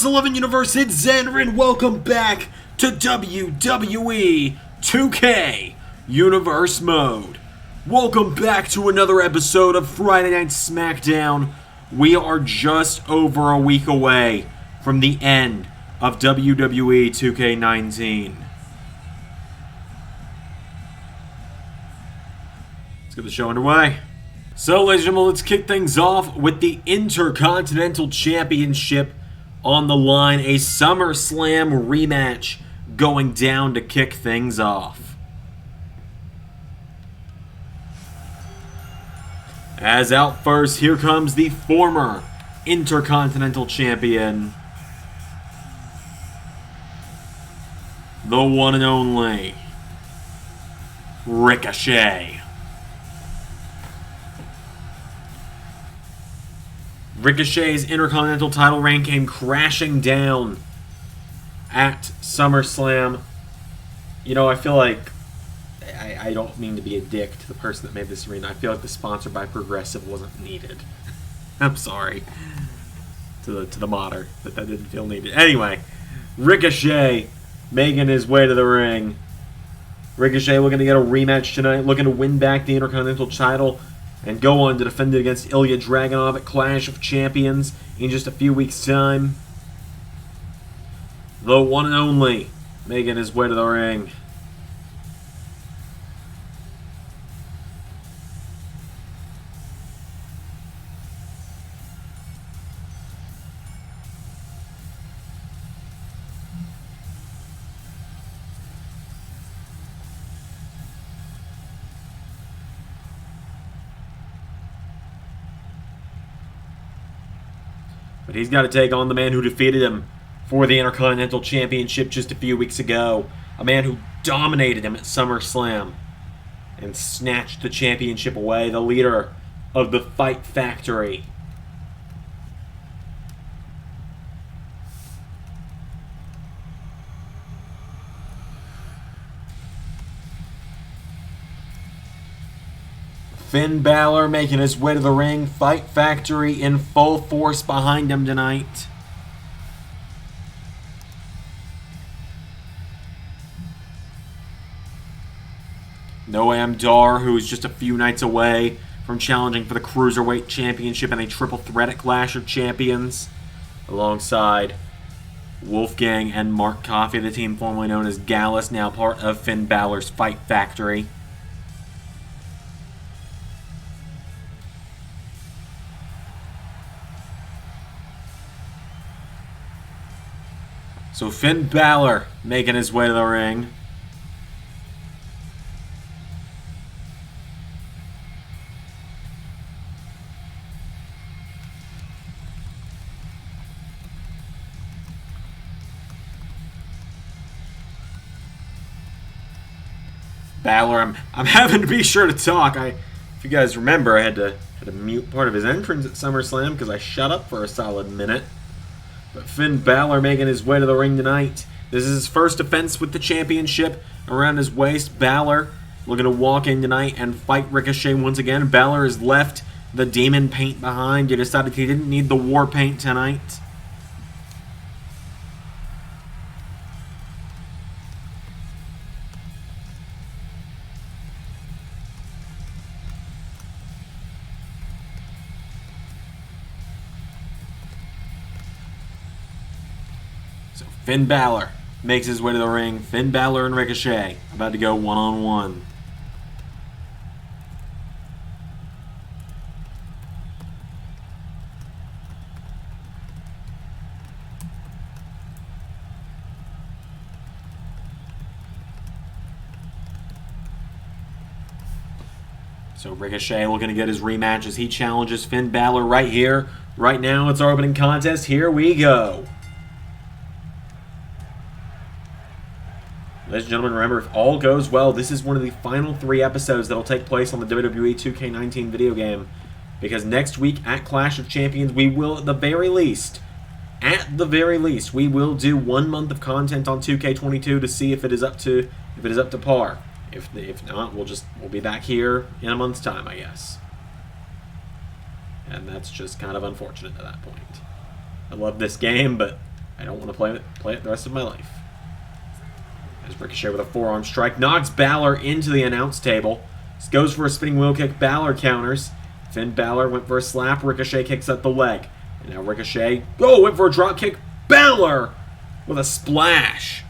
LS11 Universe, it's Xander, and welcome back to WWE 2K Universe Mode. Welcome back to another episode of Friday Night Smackdown. We are just over a week away from the end of WWE 2K19. Let's get the show underway. So, ladies and gentlemen, let's kick things off with the Intercontinental Championship on the line. A SummerSlam rematch going down to kick things off. As out first, here comes the former Intercontinental Champion, the one and only Ricochet. Ricochet's Intercontinental title reign came crashing down at SummerSlam. You know, I feel like, I don't mean to be a dick to the person that made this arena. I feel like the sponsor by Progressive wasn't needed. I'm sorry to the modder that didn't feel needed. Anyway, Ricochet making his way to the ring. Ricochet looking to get a rematch tonight, looking to win back the Intercontinental title and go on to defend it against Ilya Dragunov at Clash of Champions in just a few weeks' time. The one and only making his way to the ring. But he's got to take on the man who defeated him for the Intercontinental Championship just a few weeks ago. A man who dominated him at SummerSlam and snatched the championship away. The leader of the Fight Factory. Finn Balor making his way to the ring. Fight Factory in full force behind him tonight. Noam Dar, who is just a few nights away from challenging for the Cruiserweight Championship in a triple threat at Clash of Champions, alongside Wolfgang and Mark Coffey, the team formerly known as Gallus, now part of Finn Balor's Fight Factory. So Finn Balor making his way to the ring. Balor, I'm having to be sure to talk. If you guys remember, I had to mute part of his entrance at SummerSlam because I shut up for a solid minute. But Finn Balor making his way to the ring tonight. This is his first defense with the championship around his waist. Balor looking to walk in tonight and fight Ricochet once again. Balor has left the demon paint behind. He decided he didn't need the war paint tonight. Finn Balor makes his way to the ring. Finn Balor and Ricochet about to go one-on-one. So Ricochet looking to get his rematch as he challenges Finn Balor right here, right now. It's our opening contest. Here we go. Ladies and gentlemen, remember, if all goes well, this is one of the final 3 episodes that will take place on the WWE 2K19 video game. Because next week at Clash of Champions, we will, at the very least, we will do 1 month of content on 2K22 to see if it is up to par. If not, we'll be back here in a month's time, I guess. And that's just kind of unfortunate at that point. I love this game, but I don't want to play it the rest of my life. As Ricochet with a forearm strike knocks Balor into the announce table. Goes for a spinning wheel kick. Balor counters. Finn Balor went for a slap. Ricochet kicks at the leg. And now Ricochet, went for a drop kick. Balor with a splash.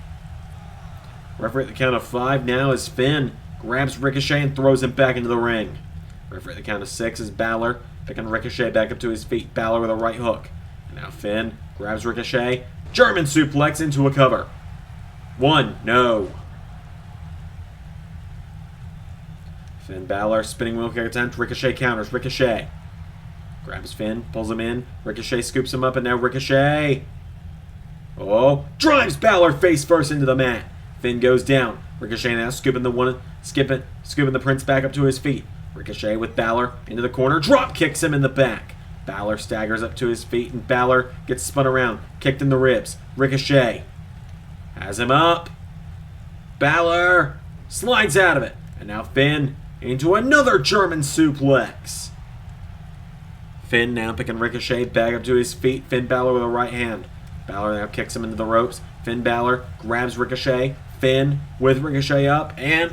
Referee at the count of 5 now as Finn grabs Ricochet and throws him back into the ring. Referee at the count of 6 is Balor picking Ricochet back up to his feet. Balor with a right hook. And now Finn grabs Ricochet. German suplex into a cover. 1, no. Finn Balor, spinning wheel kick attempt. Ricochet counters. Ricochet grabs Finn, pulls him in. Ricochet scoops him up, and now Ricochet. Drives Balor face first into the mat. Finn goes down. Ricochet now scooping the Prince back up to his feet. Ricochet with Balor into the corner. Drop kicks him in the back. Balor staggers up to his feet, and Balor gets spun around. Kicked in the ribs. Ricochet has him up. Balor slides out of it. And now Finn into another German suplex. Finn now picking Ricochet back up to his feet. Finn Balor with a right hand. Balor now kicks him into the ropes. Finn Balor grabs Ricochet. Finn with Ricochet up. And,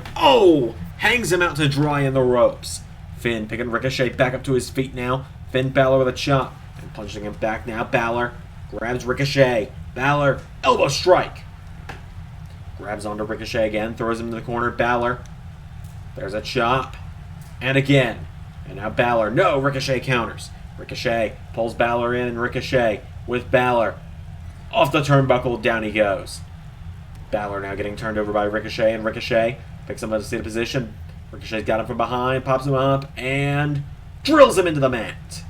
hangs him out to dry in the ropes. Finn picking Ricochet back up to his feet now. Finn Balor with a chop. And punching him back now. Balor grabs Ricochet. Balor, elbow strike. Grabs onto Ricochet again. Throws him to the corner. Balor. There's a chop. And again. And now Balor. No, Ricochet counters. Ricochet pulls Balor in, and Ricochet with Balor. Off the turnbuckle, down he goes. Balor now getting turned over by Ricochet, and Ricochet picks him up to seated position. Ricochet's got him from behind, pops him up, and drills him into the mat.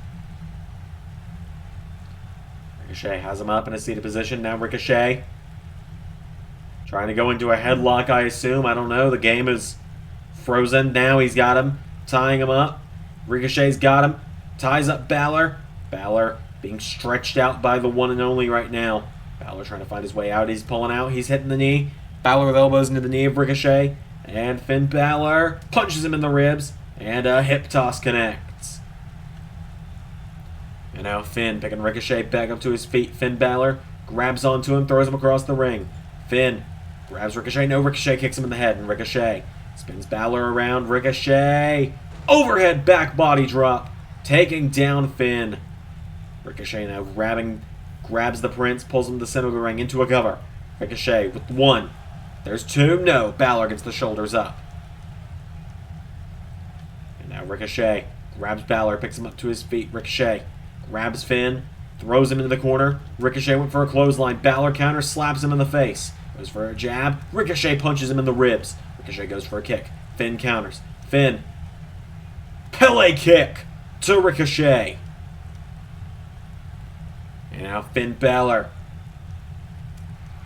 Ricochet has him up in a seated position. Now Ricochet trying to go into a headlock, I assume. I don't know. The game is frozen. Now he's got him, tying him up. Ricochet's got him. Ties up Balor. Balor being stretched out by the one and only right now. Balor trying to find his way out. He's pulling out. He's hitting the knee. Balor with elbows into the knee of Ricochet. And Finn Balor punches him in the ribs. And a hip toss connects. And now Finn picking Ricochet back up to his feet. Finn Balor grabs onto him, throws him across the ring. Finn grabs Ricochet. No, Ricochet kicks him in the head. And Ricochet spins Balor around. Ricochet. Overhead back body drop. Taking down Finn. Ricochet now grabs the Prince, pulls him to the center of the ring into a cover. Ricochet with 1. There's 2. No. Balor gets the shoulders up. And now Ricochet grabs Balor, picks him up to his feet. Ricochet grabs Finn, throws him into the corner. Ricochet went for a clothesline. Balor counters, slaps him in the face. Goes for a jab. Ricochet punches him in the ribs. Ricochet goes for a kick. Finn counters. Finn. Pele kick to Ricochet. And now Finn Balor.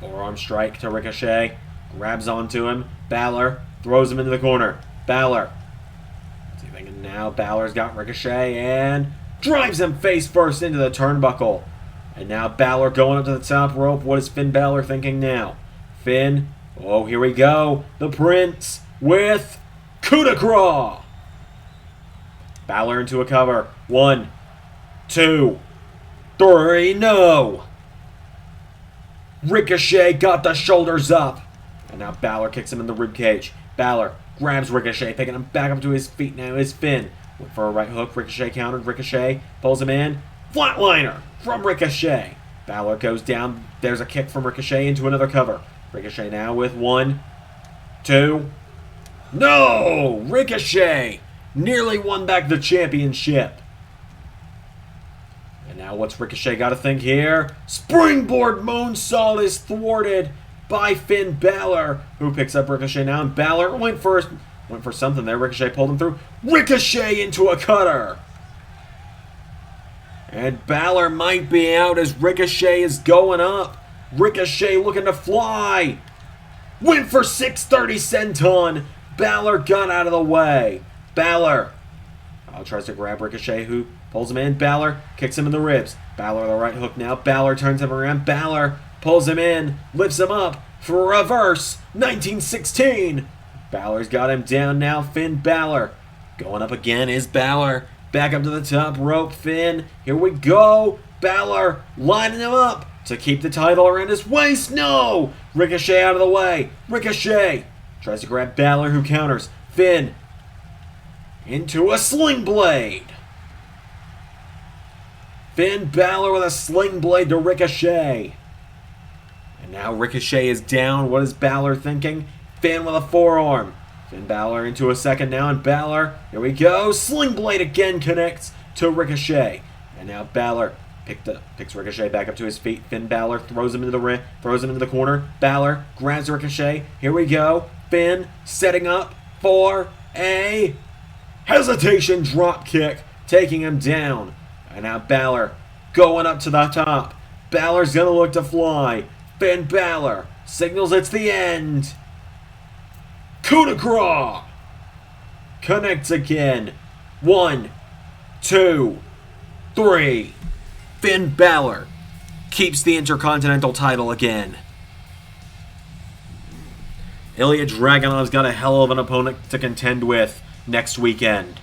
Forearm strike to Ricochet. Grabs onto him. Balor throws him into the corner. Balor. And now Balor's got Ricochet and drives him face first into the turnbuckle. And now Balor going up to the top rope. What is Finn Balor thinking now? Finn. Here we go. The Prince with coup de grace. Balor into a cover. 1, 2, 3. No! Ricochet got the shoulders up. And now Balor kicks him in the ribcage. Balor grabs Ricochet, picking him back up to his feet. Now is Finn. Went for a right hook. Ricochet countered. Ricochet pulls him in. Flatliner from Ricochet. Balor goes down. There's a kick from Ricochet into another cover. Ricochet now with 1, 2. No! Ricochet nearly won back the championship. And now what's Ricochet got to think here? Springboard moonsault is thwarted by Finn Balor, who picks up Ricochet now. And Balor went for something there. Ricochet pulled him through. Ricochet into a cutter. And Balor might be out as Ricochet is going up. Ricochet looking to fly. Went for 630 senton. Balor got out of the way. Balor tries to grab Ricochet, who pulls him in. Balor kicks him in the ribs. Balor the right hook now. Balor turns him around. Balor pulls him in, lifts him up for a reverse 1916. Balor's got him down now. Finn Balor going up again is Balor. Back up to the top rope. Finn, here we go. Balor lining him up. to keep the title around his waist. No! Ricochet out of the way. Ricochet tries to grab Balor, who counters. Finn into a sling blade. Finn Balor with a sling blade to Ricochet. And now Ricochet is down. What is Balor thinking? Finn with a forearm. Finn Balor into a second now, and Balor, here we go. Sling blade again connects to Ricochet. And now Balor picks Ricochet back up to his feet. Finn Balor throws him into the ring, throws him into the corner. Balor grabs Ricochet. Here we go. Finn setting up for a hesitation drop kick, taking him down. And now Balor going up to the top. Balor's gonna look to fly. Finn Balor signals it's the end. Coup de grace. Connects again. 1, 2, 3. Finn Balor keeps the Intercontinental title again. Ilya Dragunov's got a hell of an opponent to contend with next weekend.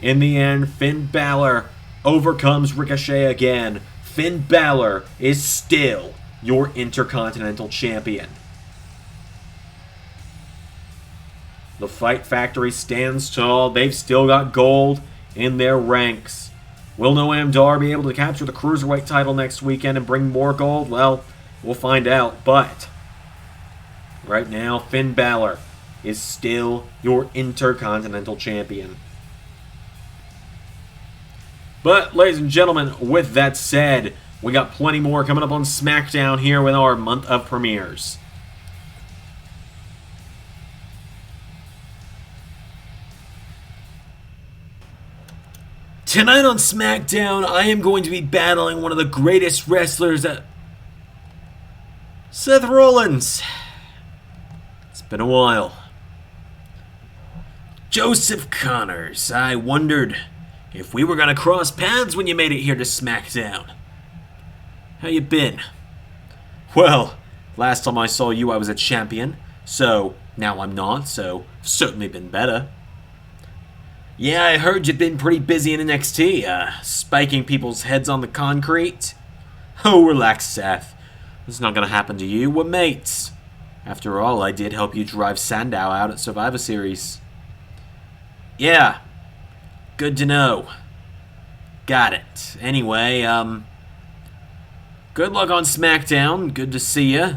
In the end, Finn Balor overcomes Ricochet again. Finn Balor is still your Intercontinental Champion. The Fight Factory stands tall. They've still got gold in their ranks. Will Noam Dar be able to capture the Cruiserweight title next weekend and bring more gold? Well, we'll find out. But right now, Finn Balor is still your Intercontinental Champion. But, ladies and gentlemen, with that said, we got plenty more coming up on Smackdown here with our month of premieres. Tonight on Smackdown, I am going to be battling one of the greatest wrestlers at Seth Rollins. It's been a while. Joseph Connors. I wondered if we were going to cross paths when you made it here to Smackdown. How you been? Well, last time I saw you I was a champion, so now I'm not, so I've certainly been better. Yeah, I heard you've been pretty busy in NXT, spiking people's heads on the concrete. Oh, relax, Seth. This is not going to happen to you. We're mates. After all, I did help you drive Sandow out at Survivor Series. Yeah. Good to know. Got it. Anyway, good luck on SmackDown. Good to see ya.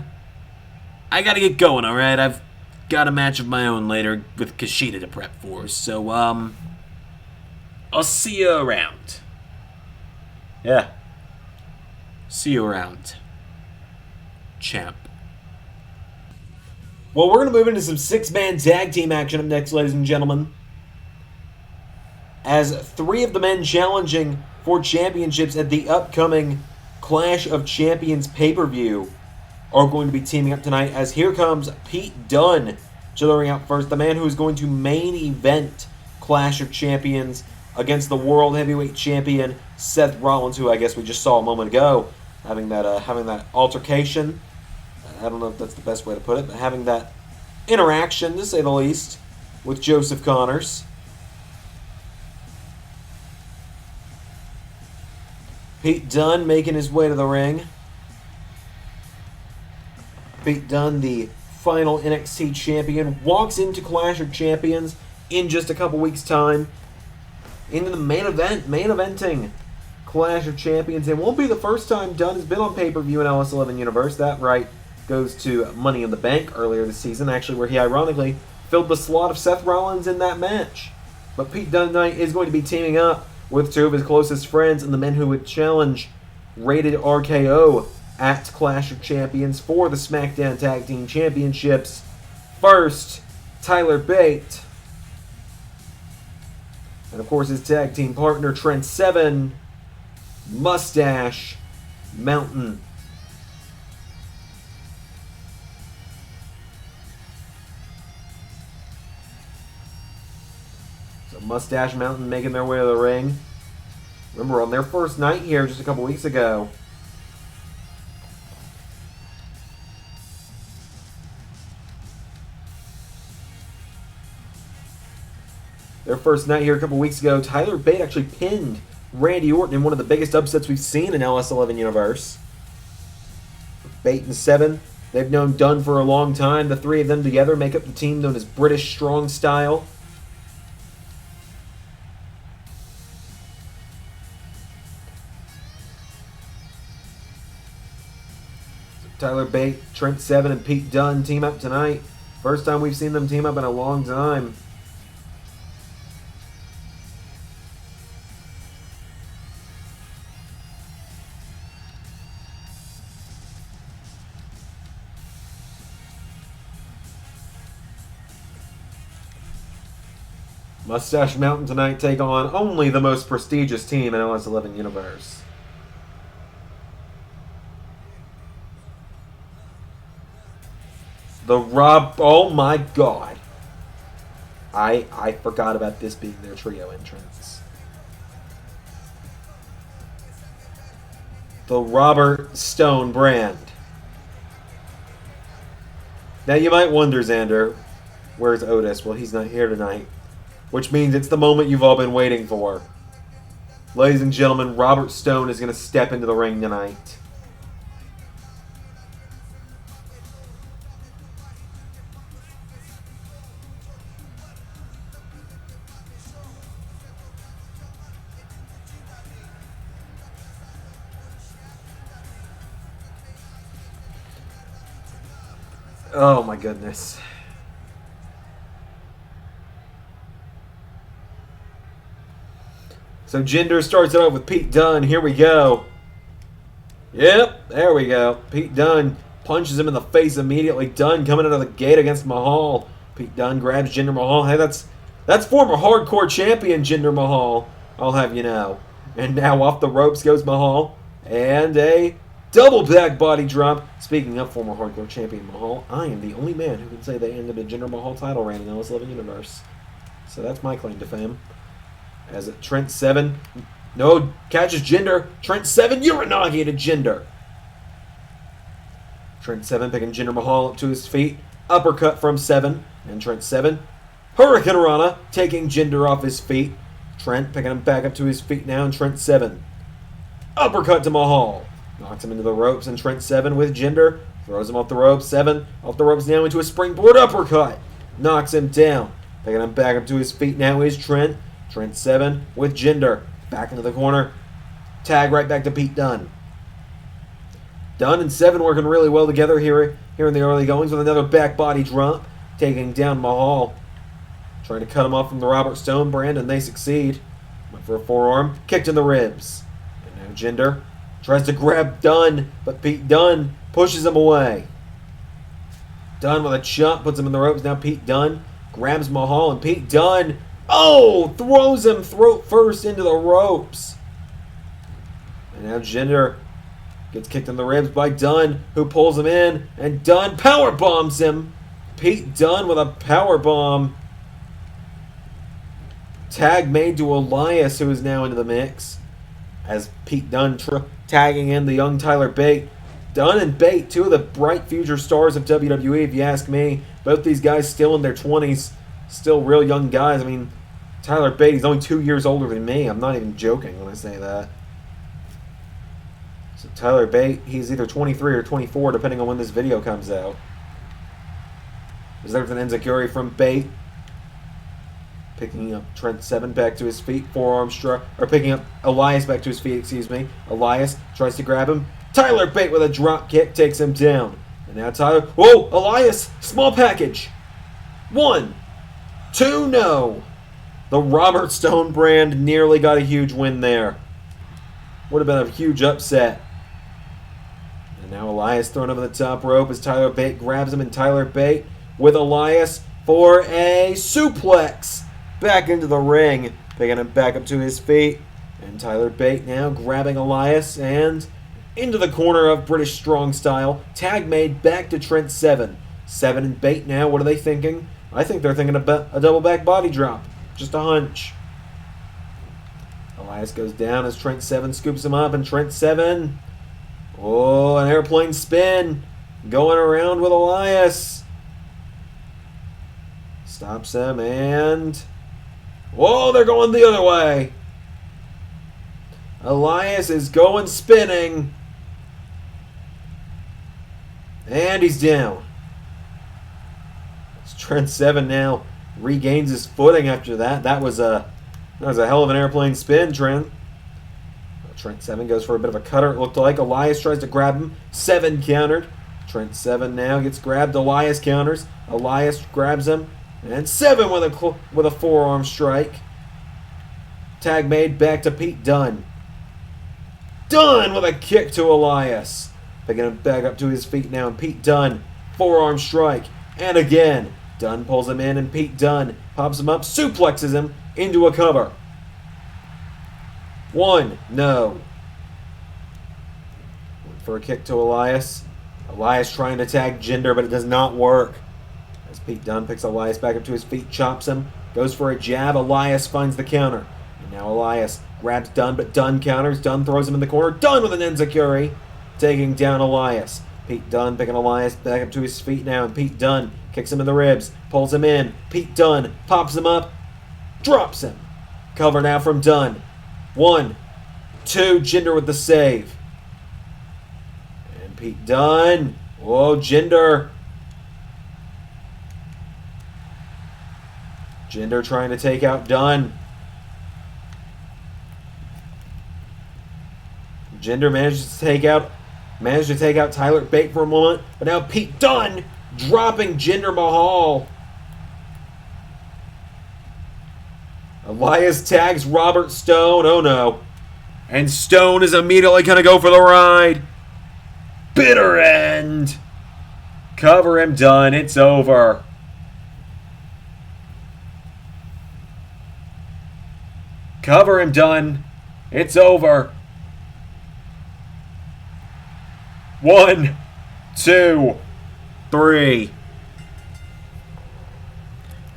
I gotta get going, alright? I've got a match of my own later with Kushida to prep for, so, I'll see you around. Yeah. See you around, champ. Well, we're going to move into some six-man tag team action up next, ladies and gentlemen. As three of the men challenging for championships at the upcoming Clash of Champions pay-per-view are going to be teaming up tonight, as here comes Pete Dunne to the ring out first, the man who is going to main event Clash of Champions against the World Heavyweight Champion Seth Rollins, who I guess we just saw a moment ago, having that altercation. I don't know if that's the best way to put it, but having that interaction, to say the least, with Joseph Connors. Pete Dunne making his way to the ring. Pete Dunne, the final NXT champion, walks into Clash of Champions in just a couple weeks' time. Into the main eventing Clash of Champions. It won't be the first time Dunne has been on pay-per-view in LS11 Universe. That right goes to Money in the Bank earlier this season, actually, where he ironically filled the slot of Seth Rollins in that match. But Pete Dunne tonight is going to be teaming up with two of his closest friends and the men who would challenge Rated RKO at Clash of Champions for the SmackDown Tag Team Championships. First, Tyler Bate. And of course his tag team partner, Trent Seven, Mustache Mountain. So Mustache Mountain making their way to the ring. Remember, on their first night here just a couple weeks ago, Tyler Bate actually pinned Randy Orton in one of the biggest upsets we've seen in LS11 Universe. Bate and 7. They've known Dunn for a long time. The three of them together make up the team known as British Strong Style. Tyler Bate, Trent Seven, and Pete Dunne team up tonight. First time we've seen them team up in a long time. Mustache Mountain tonight take on only the most prestigious team in LS11 Universe. Oh my god. I forgot about this being their trio entrance. The Robert Stone brand. Now you might wonder, Xander, where's Otis? Well, he's not here tonight. Which means it's the moment you've all been waiting for. Ladies and gentlemen, Robert Stone is going to step into the ring tonight. Oh my goodness. So Jinder starts it off with Pete Dunne. Here we go. Yep, there we go. Pete Dunne punches him in the face immediately. Dunne coming out of the gate against Mahal. Pete Dunne grabs Jinder Mahal. Hey, that's former hardcore champion Jinder Mahal, I'll have you know. And now off the ropes goes Mahal. And a double back body drop. Speaking of former hardcore champion Mahal, I am the only man who can say they ended a Jinder Mahal title reign in LS11 Universe. So that's my claim to fame. As Trent Seven, no, catches Jinder. Trent Seven, Uranagi to Jinder. Trent Seven picking Jinder Mahal up to his feet. Uppercut from Seven. And Trent Seven, Hurricane Rana, taking Jinder off his feet. Trent picking him back up to his feet now. And Trent Seven, uppercut to Mahal. Knocks him into the ropes. And Trent Seven with Jinder. Throws him off the ropes. Seven off the ropes now into a springboard uppercut. Knocks him down. Picking him back up to his feet now is Trent. Trent Seven with Jinder. Back into the corner. Tag right back to Pete Dunne. Dunne and Seven working really well together here in the early goings with another back body drop. Taking down Mahal. Trying to cut him off from the Robert Stone brand, and they succeed. Went for a forearm. Kicked in the ribs. And now Jinder tries to grab Dunne, but Pete Dunne pushes him away. Dunne with a chop puts him in the ropes. Now Pete Dunne grabs Mahal, and Pete Dunne throws him throat first into the ropes. And now Jinder gets kicked in the ribs by Dunne, who pulls him in, and Dunne power bombs him. Pete Dunne with a power bomb. Tag made to Elias, who is now into the mix. As Pete Dunne tagging in the young Tyler Bate. Dunne and Bate, two of the bright future stars of WWE, if you ask me. Both these guys still in their 20s. Still real young guys. I mean, Tyler Bate, he's only 2 years older than me. I'm not even joking when I say that. So Tyler Bate, he's either 23 or 24, depending on when this video comes out. There's an enziguri from Bate. Picking up Trent Seven back to his feet. Forearm strike. Or picking up Elias back to his feet, excuse me. Elias tries to grab him. Tyler Bate with a drop kick takes him down. And now Tyler... Whoa! Elias! Small package! 1, 2, no! The Robert Stone brand nearly got a huge win there. Would have been a huge upset. And now Elias thrown over the top rope as Tyler Bate grabs him, and Tyler Bate with Elias for a suplex. Back into the ring, picking him back up to his feet. And Tyler Bate now grabbing Elias and into the corner of British Strong Style. Tag made back to Trent Seven. Seven and Bate now, what are they thinking? I think they're thinking about a double back body drop. Just a hunch. Elias goes down as Trent Seven scoops him up, and Trent Seven, an airplane spin, going around with Elias. Stops him, and they're going the other way. Elias is going spinning. And he's down. It's Trent Seven now regains his footing after that. That was a hell of an airplane spin, Trent. Trent Seven goes for a bit of a cutter, it looked like. Elias tries to grab him. Seven countered. Trent Seven now gets grabbed. Elias counters. Elias grabs him. And Seven with a forearm strike. Tag made back to Pete Dunne. Dunne with a kick to Elias. Picking him back up to his feet now. And Pete Dunne, forearm strike. And again, Dunne pulls him in and Pete Dunne pops him up, suplexes him into a cover. One, no. Went for a kick to Elias. Elias trying to tag Jinder, but it does not work. As Pete Dunne picks Elias back up to his feet, chops him, goes for a jab. Elias finds the counter. And now Elias grabs Dunne, but Dunne counters. Dunne throws him in the corner. Dunne with an enziguri, taking down Elias. Pete Dunne picking Elias back up to his feet now, and Pete Dunne kicks him in the ribs, pulls him in. Pete Dunne pops him up, drops him. Cover now from Dunne. 1, 2, Jinder with the save. And Pete Dunne. Whoa, Jinder. Jinder trying to take out Dunne. Jinder managed to take out Tyler Bate for a moment, but now Pete Dunne dropping Jinder Mahal. Elias tags Robert Stone. Oh no. And Stone is immediately going to go for the ride. Bitter end. Cover him, Dunne. It's over. Cover him, Dunne. It's over. 1, 2, 3.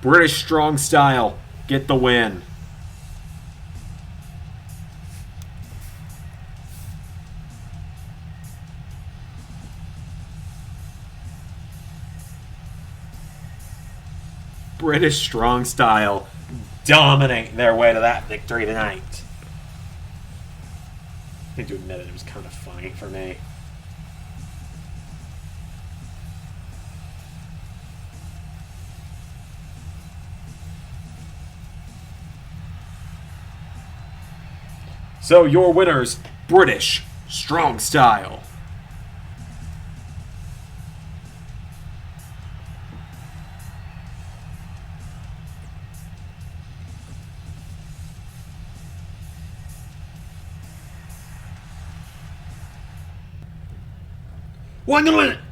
British Strong Style. Get the win. British Strong Style dominate their way to that victory tonight. I think to admit it was kind of funny for me. So your winners, British Strong Style. Well,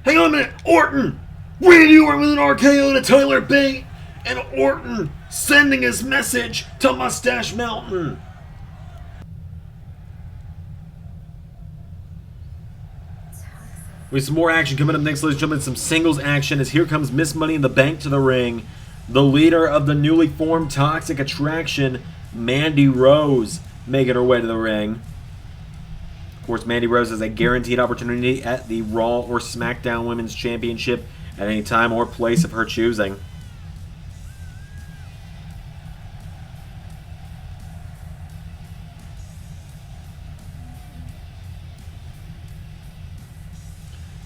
hang on a minute, Orton! Randy Orton with an RKO to Tyler Bate, and Orton sending his message to Mustache Mountain. With some more action coming up next, ladies and gentlemen, some singles action as here comes Miss Money in the Bank to the ring. The leader of the newly formed Toxic Attraction, Mandy Rose, making her way to the ring. Of course, Mandy Rose has a guaranteed opportunity at the Raw or SmackDown Women's Championship at any time or place of her choosing.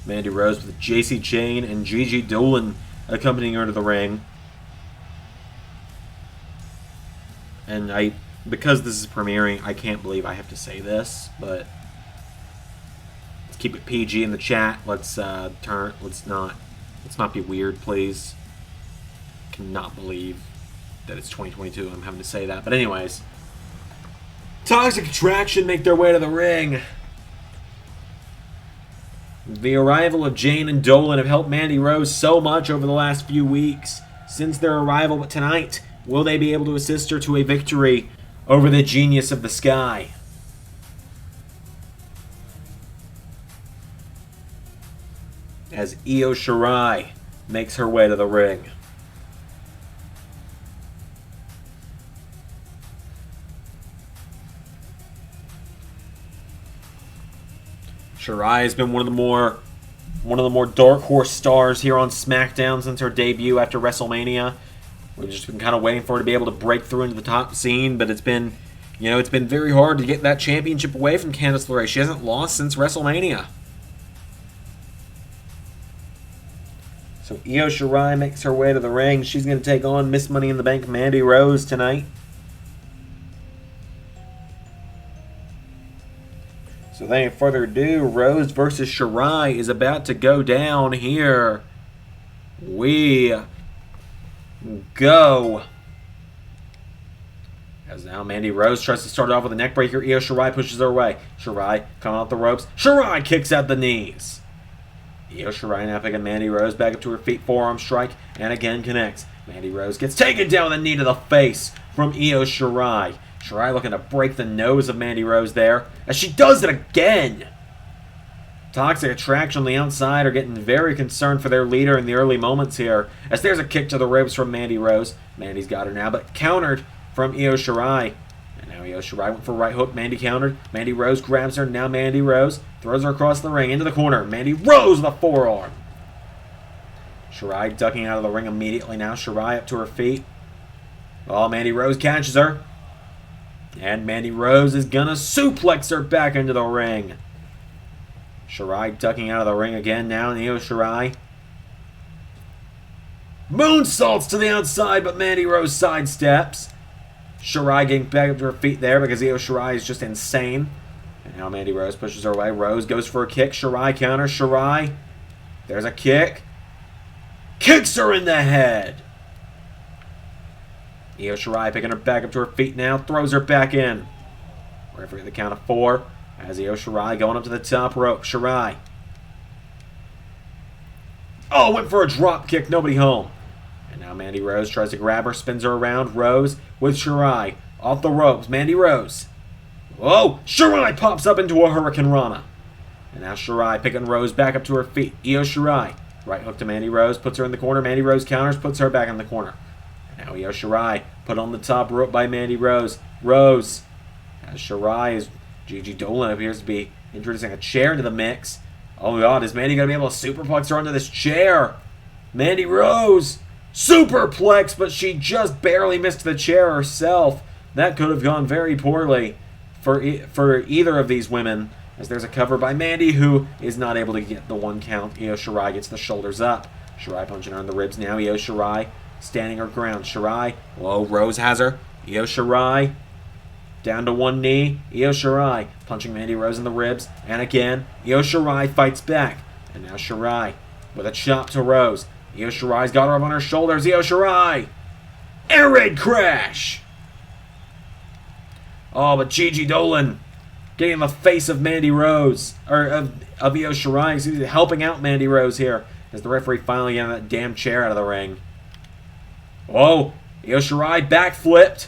Mandy Rose with JC Chain and Gigi Dolan accompanying her to the ring. And because this is premiering, I can't believe I have to say this, but let's keep it PG in the chat. Let's not be weird, please. Cannot believe that it's 2022. I'm having to say that, but anyways, Toxic Attraction make their way to the ring. The arrival of Jane and Dolan have helped Mandy Rose so much over the last few weeks since their arrival, but tonight, will they be able to assist her to a victory over the Genius of the Sky? As Io Shirai makes her way to the ring. Shirai has been one of the more dark horse stars here on SmackDown since her debut after WrestleMania. We've just been kind of waiting for her to be able to break through into the top scene, but it's been You know, it's been very hard to get that championship away from Candice LeRae. She hasn't lost since WrestleMania. So Io Shirai makes her way to the ring. She's going to take on Miss Money in the Bank Mandy Rose tonight. So without any further ado, Rose versus Shirai is about to go down here. We go. As now Mandy Rose tries to start off with a neckbreaker. Io Shirai pushes her away. Shirai coming off the ropes. Shirai kicks out the knees. Io Shirai now picking Mandy Rose back up to her feet. Forearm strike. And again connects. Mandy Rose gets taken down with a knee to the face from Io Shirai. Shirai looking to break the nose of Mandy Rose there. As she does it again. Toxic Attraction on the outside are getting very concerned for their leader in the early moments here. As there's a kick to the ribs from Mandy Rose. Mandy's got her now, but countered from Io Shirai. And now Io Shirai went for a right hook. Mandy countered. Mandy Rose grabs her. Now Mandy Rose throws her across the ring into the corner. Mandy Rose with a forearm. Shirai ducking out of the ring immediately now. Shirai up to her feet. Oh, Mandy Rose catches her. And Mandy Rose is going to suplex her back into the ring. Shirai ducking out of the ring again now. And Io Shirai moonsaults to the outside, but Mandy Rose sidesteps. Shirai getting back up to her feet there because Io Shirai is just insane. And now Mandy Rose pushes her away. Rose goes for a kick. Shirai counters. Shirai. There's a kick. Kicks her in the head. Io Shirai picking her back up to her feet now. Throws her back in. Referee at the count of 4. As Io Shirai going up to the top rope. Shirai. Oh, went for a drop kick. Nobody home. And now Mandy Rose tries to grab her. Spins her around. Rose with Shirai. Off the ropes. Mandy Rose. Whoa! Shirai pops up into a Hurricane Rana. And now Shirai picking Rose back up to her feet. Io Shirai. Right hook to Mandy Rose. Puts her in the corner. Mandy Rose counters. Puts her back in the corner. And now Io Shirai put on the top rope by Mandy Rose. Rose. As Shirai is... JJ Gyllenhaal appears to be introducing a chair into the mix. Oh my god, is Mandy going to be able to superplex her onto this chair? Mandy Rose! Superplex, but she just barely missed the chair herself. That could have gone very poorly for either of these women. As there's a cover by Mandy, who is not able to get the 1 count. Io Shirai gets the shoulders up. Shirai punching her in the ribs now. Io Shirai standing her ground. Shirai. Whoa, Rose has her. Io Shirai. Down to 1 knee. Io Shirai punching Mandy Rose in the ribs. And again, Io Shirai fights back. And now Shirai with a chop to Rose. Io Shirai's got her up on her shoulders. Io Shirai! Air raid crash! Oh, but Gigi Dolan getting in the face of Mandy Rose. Or of Io Shirai. Excuse me, helping out Mandy Rose here. As the referee finally got that damn chair out of the ring. Whoa! Io Shirai backflipped.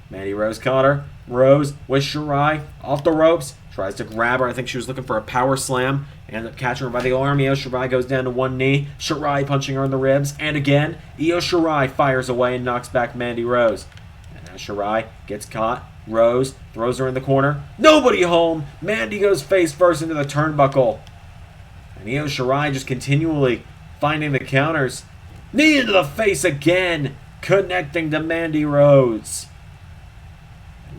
Mandy Rose caught her. Rose with Shirai off the ropes. Tries to grab her. I think she was looking for a power slam. Ended up catching her by the arm. Io Shirai goes down to 1 knee. Shirai punching her in the ribs. And again, Io Shirai fires away and knocks back Mandy Rose. And now Shirai gets caught. Rose throws her in the corner. Nobody home. Mandy goes face first into the turnbuckle. And Io Shirai just continually finding the counters. Knee into the face again. Connecting to Mandy Rose.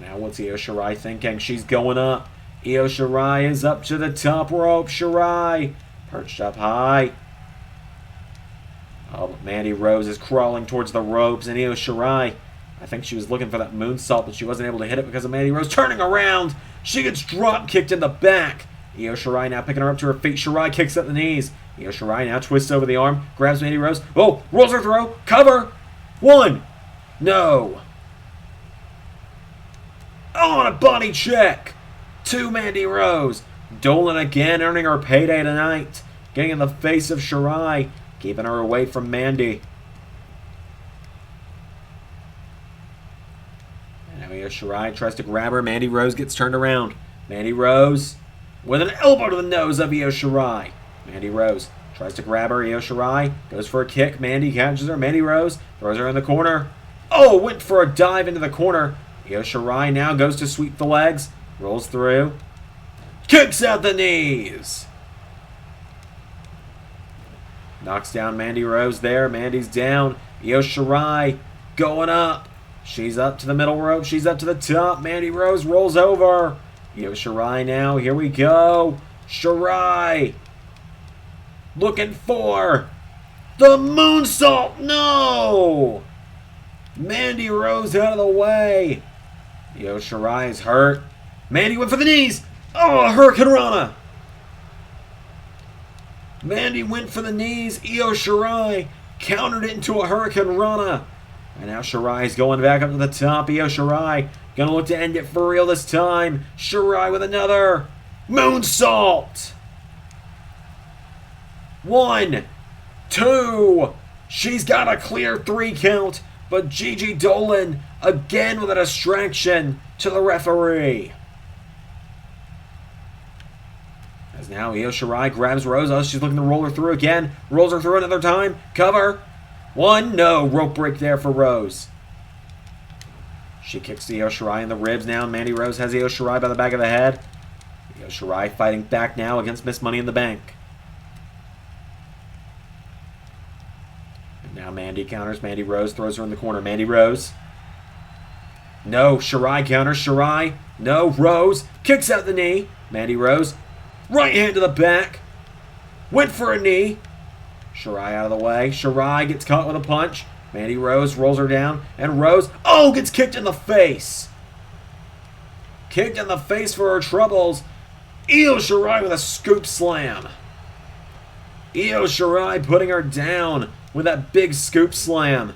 Now what's Io Shirai thinking? She's going up. Io Shirai is up to the top rope. Shirai perched up high. Oh, but Mandy Rose is crawling towards the ropes. And Io Shirai, I think she was looking for that moonsault, but she wasn't able to hit it because of Mandy Rose turning around. She gets drop kicked in the back. Io Shirai now picking her up to her feet. Shirai kicks at the knees. Io Shirai now twists over the arm. Grabs Mandy Rose. Oh, rolls her throw. Cover. 1. No. Oh, and a body check to Mandy Rose. Dolan again earning her payday tonight. Getting in the face of Shirai. Keeping her away from Mandy. And now Io Shirai tries to grab her. Mandy Rose gets turned around. Mandy Rose with an elbow to the nose of Io Shirai. Mandy Rose tries to grab her. Io Shirai goes for a kick. Mandy catches her. Mandy Rose throws her in the corner. Oh, went for a dive into the corner. Io Shirai now goes to sweep the legs. Rolls through. Kicks out the knees. Knocks down Mandy Rose there. Mandy's down. Io Shirai going up. She's up to the middle rope. She's up to the top. Mandy Rose rolls over. Io Shirai now. Here we go. Shirai looking for the moonsault. No! Mandy Rose out of the way. Io Shirai is hurt. Mandy went for the knees. Oh, Hurricane Rana. Mandy went for the knees. Io Shirai countered it into a Hurricane Rana. And now Shirai's going back up to the top. Io Shirai gonna look to end it for real this time. Shirai with another moonsault. 1, 2. She's got a clear 3 count. But Gigi Dolan again with a distraction to the referee. As now Io Shirai grabs Rose. Oh, she's looking to roll her through again. Rolls her through another time. Cover. 1. No. Rope break there for Rose. She kicks Io Shirai in the ribs now. Mandy Rose has Io Shirai by the back of the head. Io Shirai fighting back now against Miss Money in the Bank. And now Mandy counters. Mandy Rose throws her in the corner. Mandy Rose. No. Shirai counters. Shirai. No. Rose kicks out the knee. Mandy Rose. Right hand to the back. Went for a knee. Shirai out of the way. Shirai gets caught with a punch. Mandy Rose rolls her down. And Rose, oh, gets kicked in the face. Kicked in the face for her troubles. Io Shirai with a scoop slam. Io Shirai putting her down with that big scoop slam.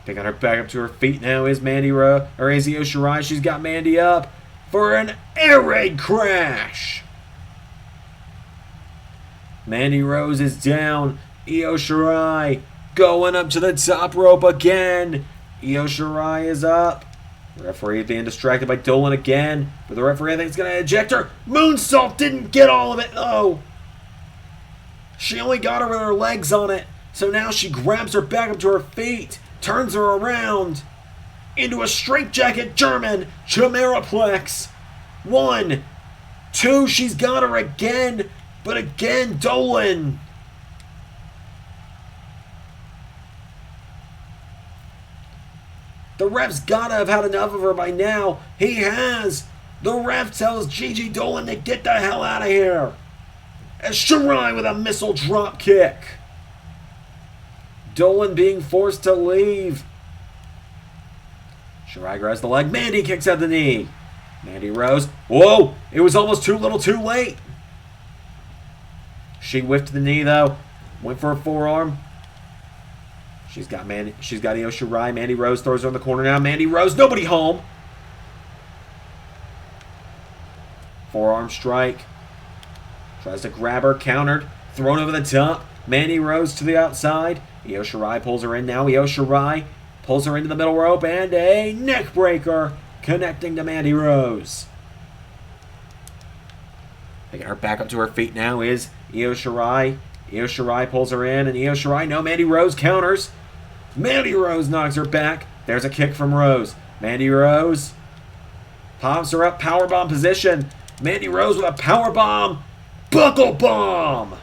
Picking her back up to her feet now is Mandy Rose, or is Io Shirai. She's got Mandy up for an air raid crash. Mandy Rose is down. Io Shirai going up to the top rope again. Io Shirai is up. The referee being distracted by Dolan again. But the referee, I think, is going to eject her. Moonsault didn't get all of it. Oh. She only got her with her legs on it. So now she grabs her back up to her feet. Turns her around into a straitjacket German Chimeraplex. 1, 2. She's got her again. But again, Dolan. The ref's gotta have had enough of her by now. He has. The ref tells Gigi Dolan to get the hell out of here. As Shirai with a missile drop kick. Dolan being forced to leave. Shirai grabs the leg. Mandy kicks out the knee. Mandy Rose. Whoa! It was almost too little too late. She whiffed the knee though. Went for a forearm. She's got Io Shirai. Mandy Rose throws her in the corner now. Mandy Rose, nobody home. Forearm strike. Tries to grab her, countered, thrown over the top. Mandy Rose to the outside. Io Shirai pulls her in now. Io Shirai pulls her into the middle rope and a neck breaker connecting to Mandy Rose. Picking her back up to her feet now is Io Shirai. Io Shirai pulls her in, and Io Shirai, no, Mandy Rose counters. Mandy Rose knocks her back. There's a kick from Rose. Mandy Rose pops her up, powerbomb position. Mandy Rose with a powerbomb. Buckle bomb.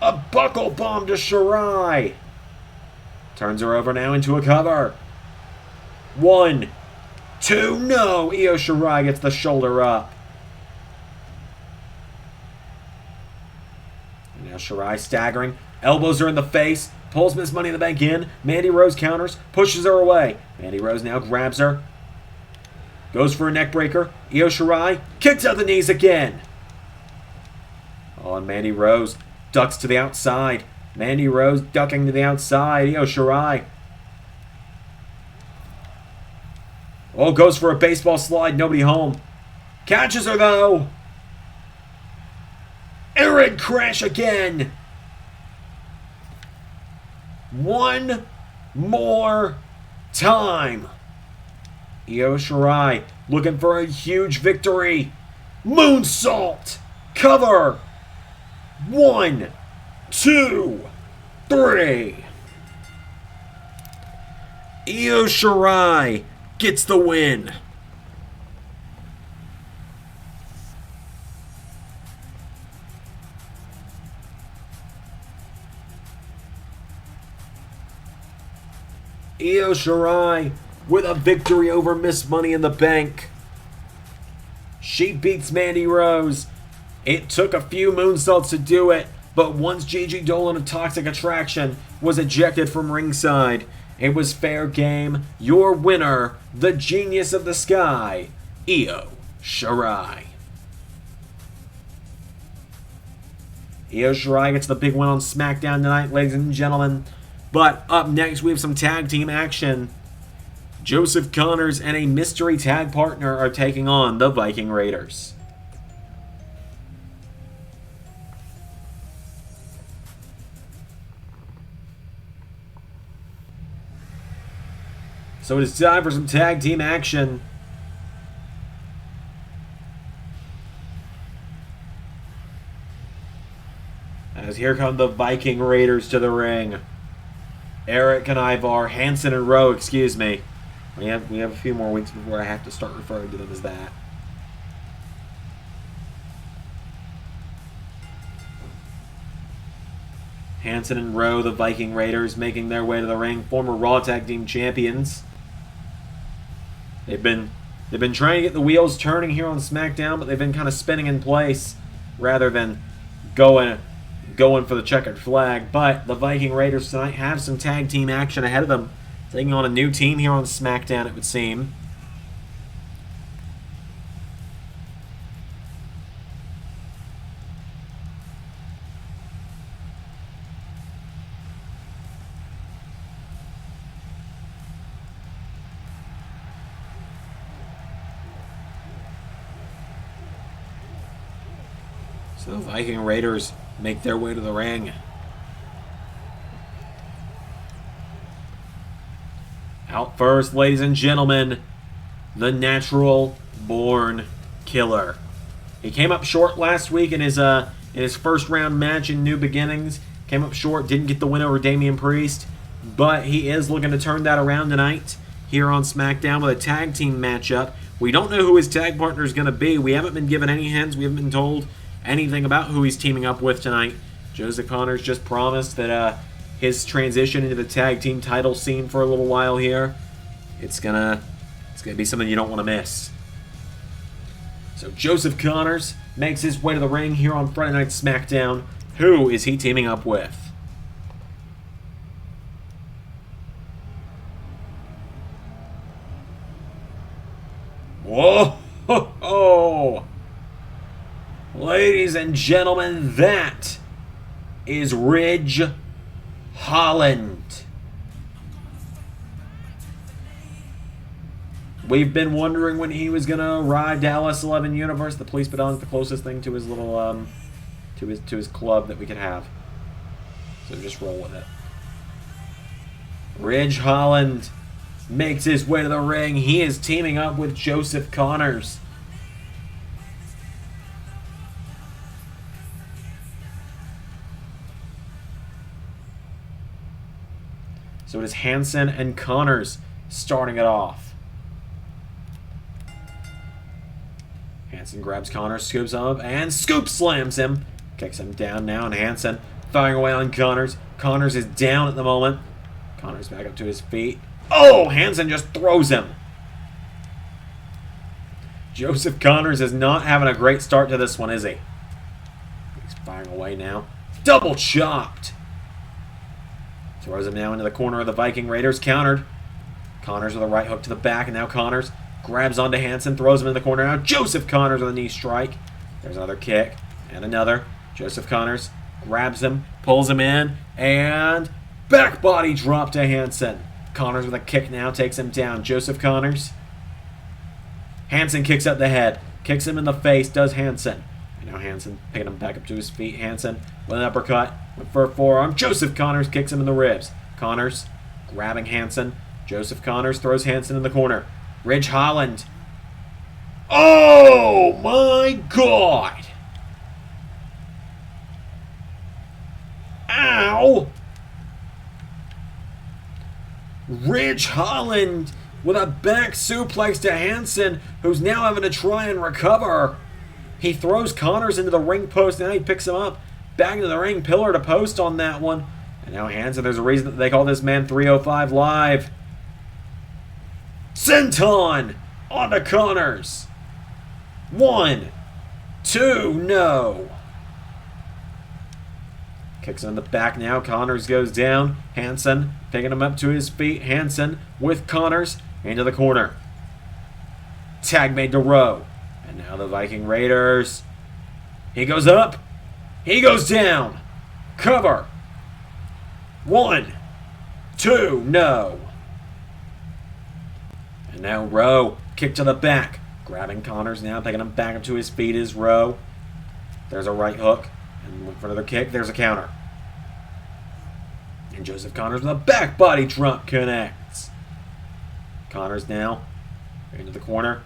A buckle bomb to Shirai. Turns her over now into a cover. 1, 2, no. Io Shirai gets the shoulder up. And now Shirai staggering. Elbows her in the face. Pulls Miss Money in the Bank in. Mandy Rose counters. Pushes her away. Mandy Rose now grabs her. Goes for a neck breaker. Io Shirai kicks out the knees again. Oh, and Mandy Rose ducks to the outside. Mandy Rose ducking to the outside. Io Shirai. Oh, goes for a baseball slide. Nobody home. Catches her, though. Air raid crash again. One more time. Io Shirai looking for a huge victory. Moonsault. Cover. 1, 2, 3. Io Shirai gets the win. Io Shirai with a victory over Miss Money in the Bank. She beats Mandy Rose. It took a few moonsaults to do it, but once Gigi Dolan of Toxic Attraction was ejected from ringside, it was fair game. Your winner, the Genius of the Sky, Io Shirai. Io Shirai gets the big win on Smackdown tonight, ladies and gentlemen. But up next, we have some tag team action. Joseph Connors and a mystery tag partner are taking on the Viking Raiders. So it is time for some tag team action. As here come the Viking Raiders to the ring. Eric and Ivar, Hansen and Rowe, excuse me. We have a few more weeks before I have to start referring to them as that. Hansen and Rowe, the Viking Raiders, making their way to the ring. Former Raw Tag Team Champions. They've been trying to get the wheels turning here on SmackDown, but they've been kind of spinning in place rather than going for the checkered flag. But the Viking Raiders tonight have some tag team action ahead of them, taking on a new team here on SmackDown, it would seem. So the Viking Raiders make their way to the ring. Out first, ladies and gentlemen, the Natural Born Killer. He came up short last week in his first round match in New Beginnings. Came up short, didn't get the win over Damian Priest, but he is looking to turn that around tonight here on SmackDown with a tag team matchup. We don't know who his tag partner is going to be. We haven't been given any hints. We haven't been told anything about who he's teaming up with tonight. Joseph Connors just promised that his transition into the tag team title scene for a little while here, it's gonna be something you don't want to miss. So Joseph Connors makes his way to the ring here on Friday Night SmackDown. Who is he teaming up with? Whoa! Ladies and gentlemen, that is Ridge Holland. We've been wondering when he was gonna arrive to LS11 Universe. The police baton's the closest thing to his little to his club that we could have. So just roll with it. Ridge Holland makes his way to the ring. He is teaming up with Joseph Connors. So it is Hansen and Connors starting it off. Hansen grabs Connors, scoops him up, and scoop slams him. Kicks him down now, and Hansen firing away on Connors. Connors is down at the moment. Connors back up to his feet. Oh, Hansen just throws him. Joseph Connors is not having a great start to this one, is he? He's firing away now. Double chopped. Throws him now into the corner of the Viking Raiders. Countered. Connors with a right hook to the back, and now Connors grabs onto Hansen, throws him in the corner now. Joseph Connors with a knee strike. There's another kick, and another. Joseph Connors grabs him, pulls him in, and back body drop to Hansen. Connors with a kick now, takes him down. Joseph Connors. Hansen kicks up the head, kicks him in the face, does Hansen. And now Hansen picking him back up to his feet. Hansen with an uppercut, with for a forearm. Joseph Connors kicks him in the ribs. Connors grabbing Hansen. Joseph Connors throws Hansen in the corner. Ridge Holland. Oh my God! Ow! Ridge Holland with a back suplex to Hansen, who's now having to try and recover. He throws Connors into the ring post, and now he picks him up. Back into the ring, pillar to post on that one. And now Hansen, there's a reason that they call this man 305 Live. Senton on the Connors. 1, 2, no. Kicks him in the back now. Connors goes down. Hansen picking him up to his feet. Hansen with Connors into the corner. Tag made to Rowe. And now the Viking Raiders. He goes up. He goes down. Cover. 1, 2, no. And now Rowe, kick to the back. Grabbing Connors now, picking him back up to his feet is Rowe. There's a right hook. And look for another kick. There's a counter. And Joseph Connors with a back body drop connects. Connors now into the corner.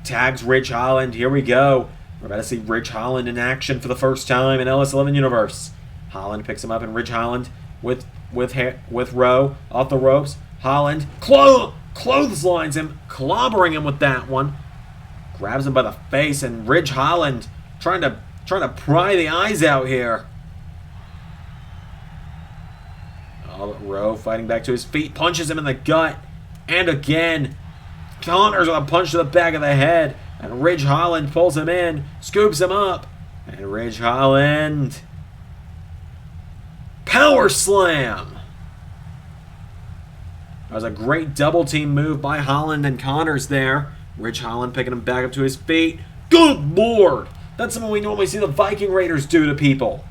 Tags Ridge Holland. Here we go. We're about to see Ridge Holland in action for the first time in LS11 Universe. Holland picks him up, and Ridge Holland with Rowe off the ropes. Holland clotheslines him, clobbering him with that one. Grabs him by the face, and Ridge Holland trying to pry the eyes out here. Oh, but Rowe fighting back to his feet, punches him in the gut, and again, Connors with a punch to the back of the head, and Ridge Holland pulls him in, scoops him up, and Ridge Holland power slam. That was a great double team move by Holland and Connors there. Ridge Holland picking him back up to his feet. Good Lord! That's something we normally see the Viking Raiders do to people.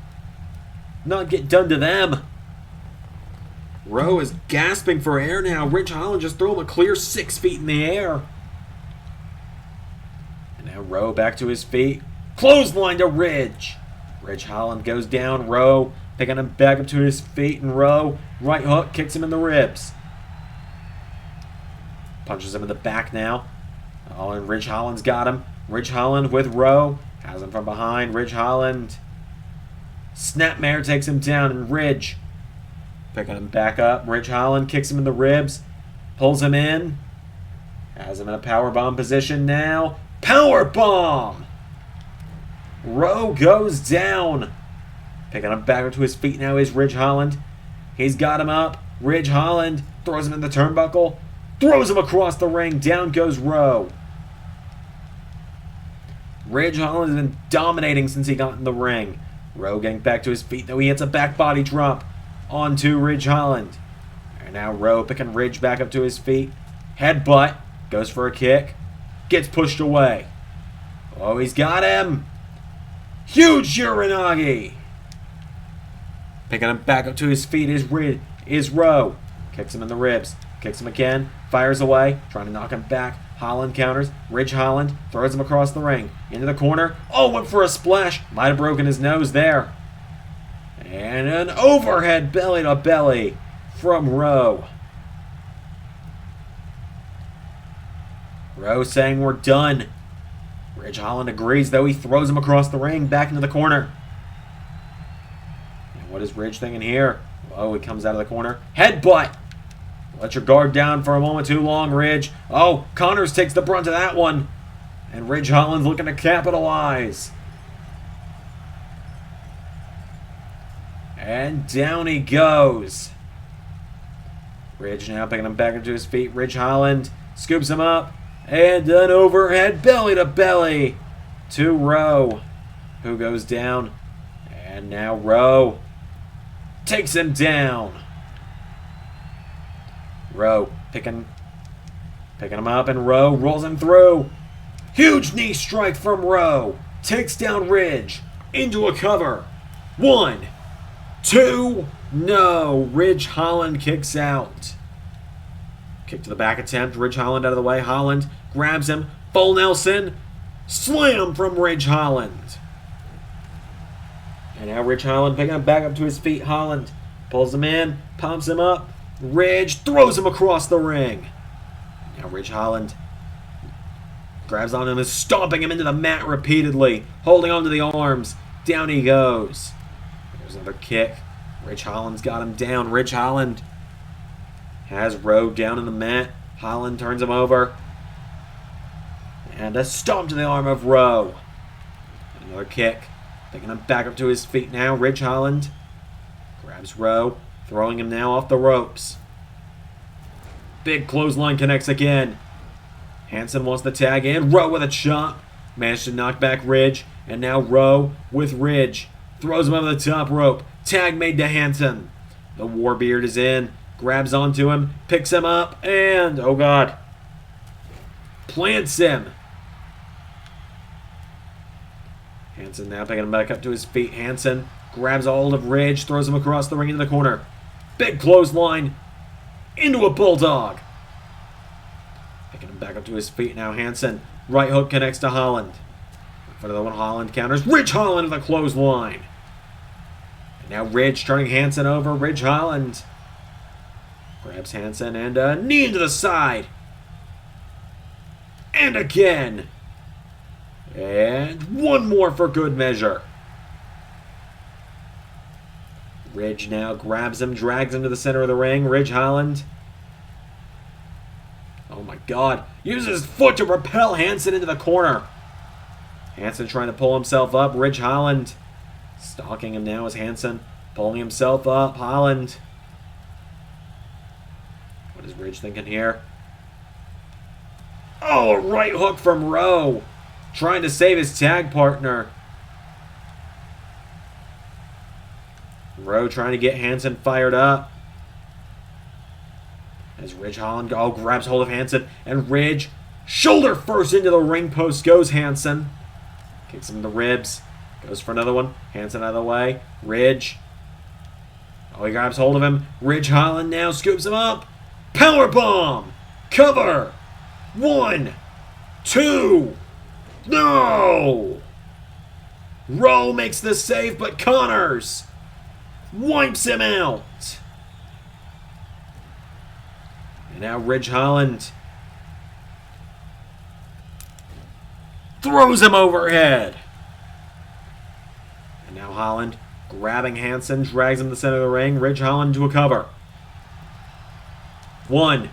Not get done to them. Rowe is gasping for air now. Ridge Holland just threw him a clear 6 feet in the air. And now Rowe back to his feet. Clothesline to Ridge. Ridge Holland goes down. Rowe picking him back up to his feet. And Rowe, right hook, kicks him in the ribs. Punches him in the back now. Oh, and Ridge Holland's got him. Ridge Holland with Rowe. Has him from behind. Ridge Holland. Snapmare takes him down, and Ridge picking him back up. Ridge Holland kicks him in the ribs. Pulls him in. Has him in a powerbomb position now. Powerbomb! Rowe goes down. Picking him back up to his feet now is Ridge Holland. He's got him up. Ridge Holland throws him in the turnbuckle. Throws him across the ring. Down goes Rowe. Ridge Holland has been dominating since he got in the ring. Rowe getting back to his feet, though he hits a back body drop onto Ridge Holland. And now Rowe picking Ridge back up to his feet. Headbutt. Goes for a kick. Gets pushed away. Oh, he's got him. Huge Uranagi. Picking him back up to his feet is Rowe. Kicks him in the ribs. Kicks him again. Fires away. Trying to knock him back. Holland counters. Ridge Holland throws him across the ring. Into the corner. Oh, went for a splash. Might have broken his nose there. And an overhead belly to belly from Rowe. Rowe saying we're done. Ridge Holland agrees, though. He throws him across the ring. Back into the corner. And what is Ridge thinking here? Oh, he comes out of the corner. Headbutt. Let your guard down for a moment too long, Ridge. Oh, Connors takes the brunt of that one. And Ridge Holland's looking to capitalize. And down he goes. Ridge now picking him back into his feet. Ridge Holland scoops him up. And an overhead belly to belly to Rowe, who goes down. And now Rowe takes him down. Rowe picking him up, and Rowe rolls him through. Huge knee strike from Rowe. Takes down Ridge into a cover. 1, 2, no. Ridge Holland kicks out. Kick to the back attempt. Ridge Holland out of the way. Holland grabs him. Full Nelson. Slam from Ridge Holland. And now Ridge Holland picking him back up to his feet. Holland pulls him in. Pumps him up. Ridge throws him across the ring. Now Ridge Holland grabs on him and is stomping him into the mat repeatedly. Holding onto the arms. Down he goes. There's another kick. Ridge Holland's got him down. Ridge Holland has Rowe down in the mat. Holland turns him over. And a stomp to the arm of Rowe. Another kick. Picking him back up to his feet now. Ridge Holland grabs Rowe. Throwing him now off the ropes. Big clothesline connects again. Hansen wants the tag in. Rowe with a chop. Managed to knock back Ridge. And now Rowe with Ridge. Throws him over the top rope. Tag made to Hansen. The Warbeard is in. Grabs onto him. Picks him up. And, oh God, plants him. Hansen now picking him back up to his feet. Hansen grabs a hold of Ridge. Throws him across the ring into the corner. Big clothesline. Into a bulldog. Picking him back up to his feet now. Hansen. Right hook connects to Holland. For the one, Holland counters. Ridge Holland with a clothesline. And now Ridge turning Hansen over. Ridge Holland grabs Hansen and a knee into the side. And again. And one more for good measure. Ridge now grabs him, drags him to the center of the ring. Ridge Holland. Oh my God. Uses his foot to propel Hansen into the corner. Hansen trying to pull himself up. Ridge Holland stalking him now as Hansen pulling himself up. Holland. What is Ridge thinking here? Oh, a right hook from Rowe. Trying to save his tag partner. Rowe trying to get Hansen fired up. As Ridge Holland grabs hold of Hansen. And Ridge, shoulder first into the ring post goes Hansen. Kicks him in the ribs. Goes for another one. Hansen out of the way. Ridge. Oh, he grabs hold of him. Ridge Holland now scoops him up. Powerbomb. Cover. 1, 2. No! Rowe makes the save, but Connors wipes him out. And now Ridge Holland throws him overhead. And now Holland grabbing Hansen, drags him to the center of the ring. Ridge Holland to a cover. 1,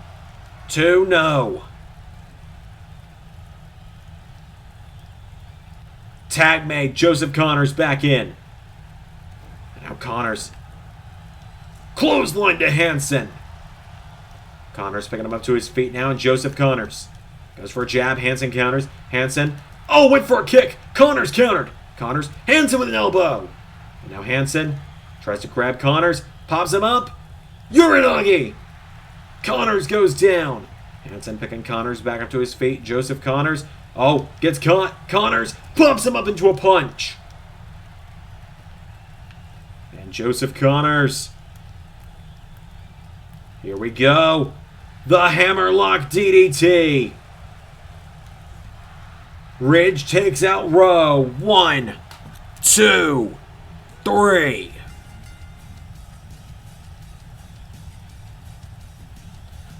2, no. Tag made. Joseph Connors back in. And now Connors. Clothesline to Hansen. Connors picking him up to his feet now. And Joseph Connors goes for a jab. Hansen counters. Hansen. Oh, went for a kick. Connors countered. Connors. Hansen with an elbow. And now Hansen tries to grab Connors. Pops him up. Uranagi. Connors goes down. Hansen picking Connors back up to his feet. Joseph Connors. Oh, gets caught. Connors pumps him up into a punch. And Joseph Connors. Here we go. The Hammerlock DDT. Ridge takes out Rowe. 1, 2, 3.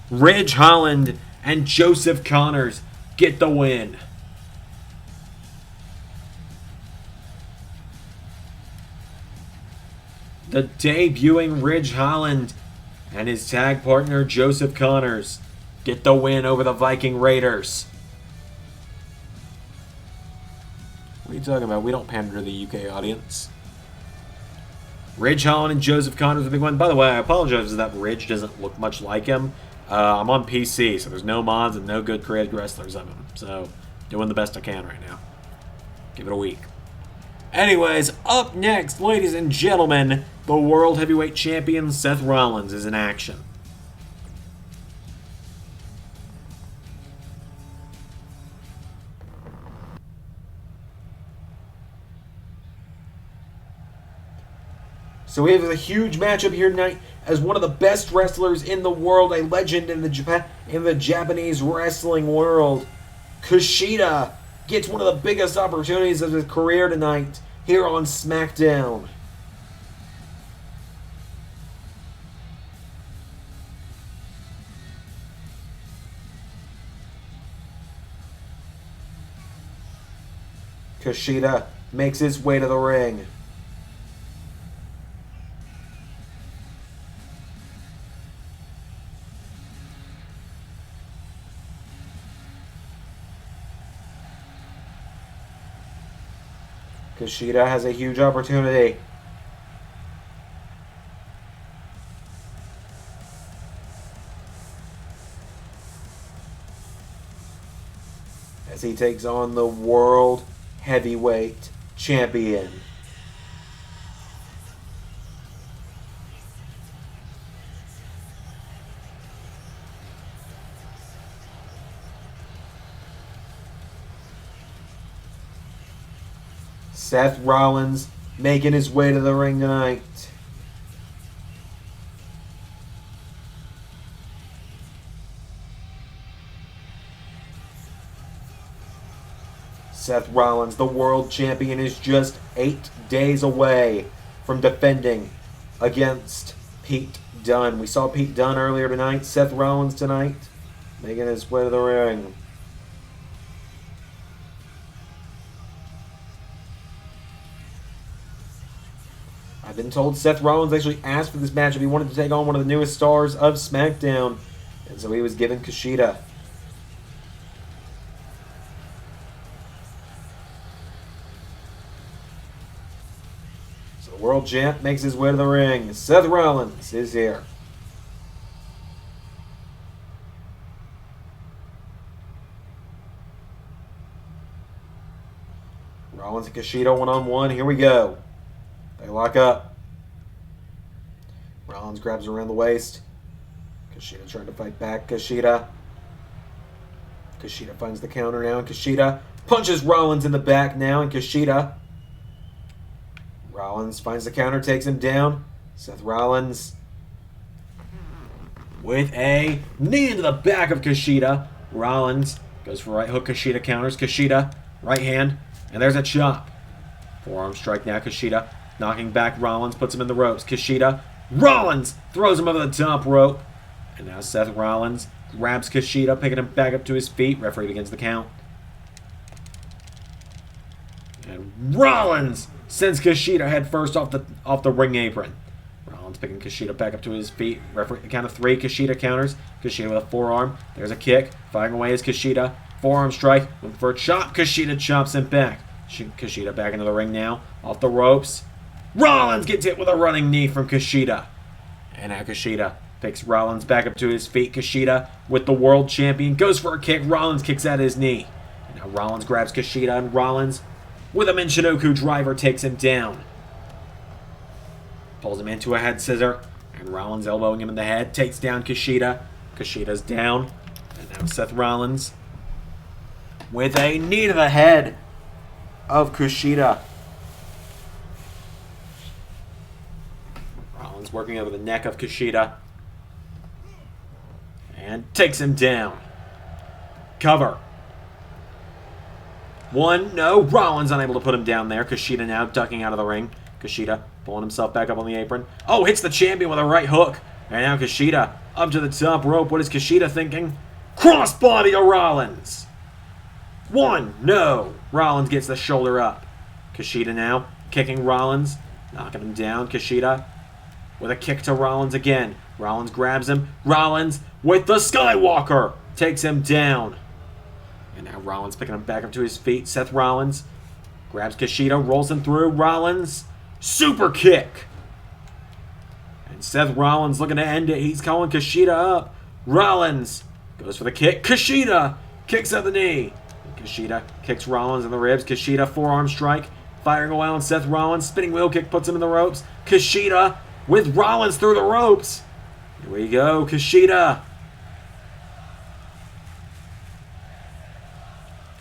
Ridge Holland and Joseph Connors get the win. The debuting Ridge Holland and his tag partner Joseph Connors get the win over the Viking Raiders. What are you talking about? We don't pander to the UK audience. Ridge Holland and Joseph Connors, the big one. By the way, I apologize that Ridge doesn't look much like him. I'm on PC, so there's no mods and no good created wrestlers of him. So, doing the best I can right now. Give it a week. Anyways, up next, ladies and gentlemen, the World Heavyweight Champion Seth Rollins is in action. So we have a huge matchup here tonight as one of the best wrestlers in the world, a legend in the Japanese wrestling world. Kushida gets one of the biggest opportunities of his career tonight here on Smackdown. Kushida makes his way to the ring. Kushida has a huge opportunity. as he takes on the World Heavyweight Champion. Seth Rollins making his way to the ring tonight. Seth Rollins, the world champion, is just 8 days away from defending against Pete Dunne. We saw Pete Dunne earlier tonight. Seth Rollins tonight, making his way to the ring. I've been told Seth Rollins actually asked for this match if he wanted to take on one of the newest stars of SmackDown. And so he was given Kushida. So the world champ makes his way to the ring. Seth Rollins is here. Rollins and Kushida one-on-one. Here we go. They lock up. Rollins grabs around the waist. Kushida trying to fight back. Kushida finds the counter now, and Kushida punches Rollins in the back now, and Rollins finds the counter, takes him down. Seth Rollins with a knee into the back of Kushida. Rollins goes for right hook. Kushida counters. Kushida, right hand, and there's a chop. Forearm strike now. Kushida knocking back Rollins, puts him in the ropes. Kushida, Rollins throws him over the top rope. And now Seth Rollins grabs Kushida, picking him back up to his feet. Referee begins the count. And Rollins sends Kushida head first off the ring apron. Rollins picking Kushida back up to his feet. Referee count of 3. Kushida counters. Kushida with a forearm. There's a kick. Firing away is Kushida. Forearm strike. Looking for a chop. Kushida chops him back. Kushida back into the ring now. Off the ropes. Rollins gets hit with a running knee from Kushida. And now Kushida picks Rollins back up to his feet. Kushida with the world champion goes for a kick. Rollins kicks out his knee. And now Rollins grabs Kushida, and Rollins with a Michinoku driver takes him down. Pulls him into a head scissor. And Rollins elbowing him in the head. Takes down Kushida. Kushida's down. And now Seth Rollins with a knee to the head of Kushida. Rollins working over the neck of Kushida. And takes him down. Cover. 1, no. Rollins unable to put him down there. Kushida now ducking out of the ring. Kushida pulling himself back up on the apron. Oh, hits the champion with a right hook. And now Kushida up to the top rope. What is Kushida thinking? Crossbody to Rollins. 1, no. Rollins gets the shoulder up. Kushida now kicking Rollins. Knocking him down. Kushida with a kick to Rollins again. Rollins grabs him. Rollins with the Skywalker takes him down. And now Rollins picking him back up to his feet. Seth Rollins grabs Kushida, rolls him through. Rollins, super kick. And Seth Rollins looking to end it. He's calling Kushida up. Rollins goes for the kick. Kushida kicks out the knee. And Kushida kicks Rollins in the ribs. Kushida forearm strike. Firing away on Seth Rollins. Spinning wheel kick puts him in the ropes. Kushida with Rollins through the ropes. Here we go. Kushida.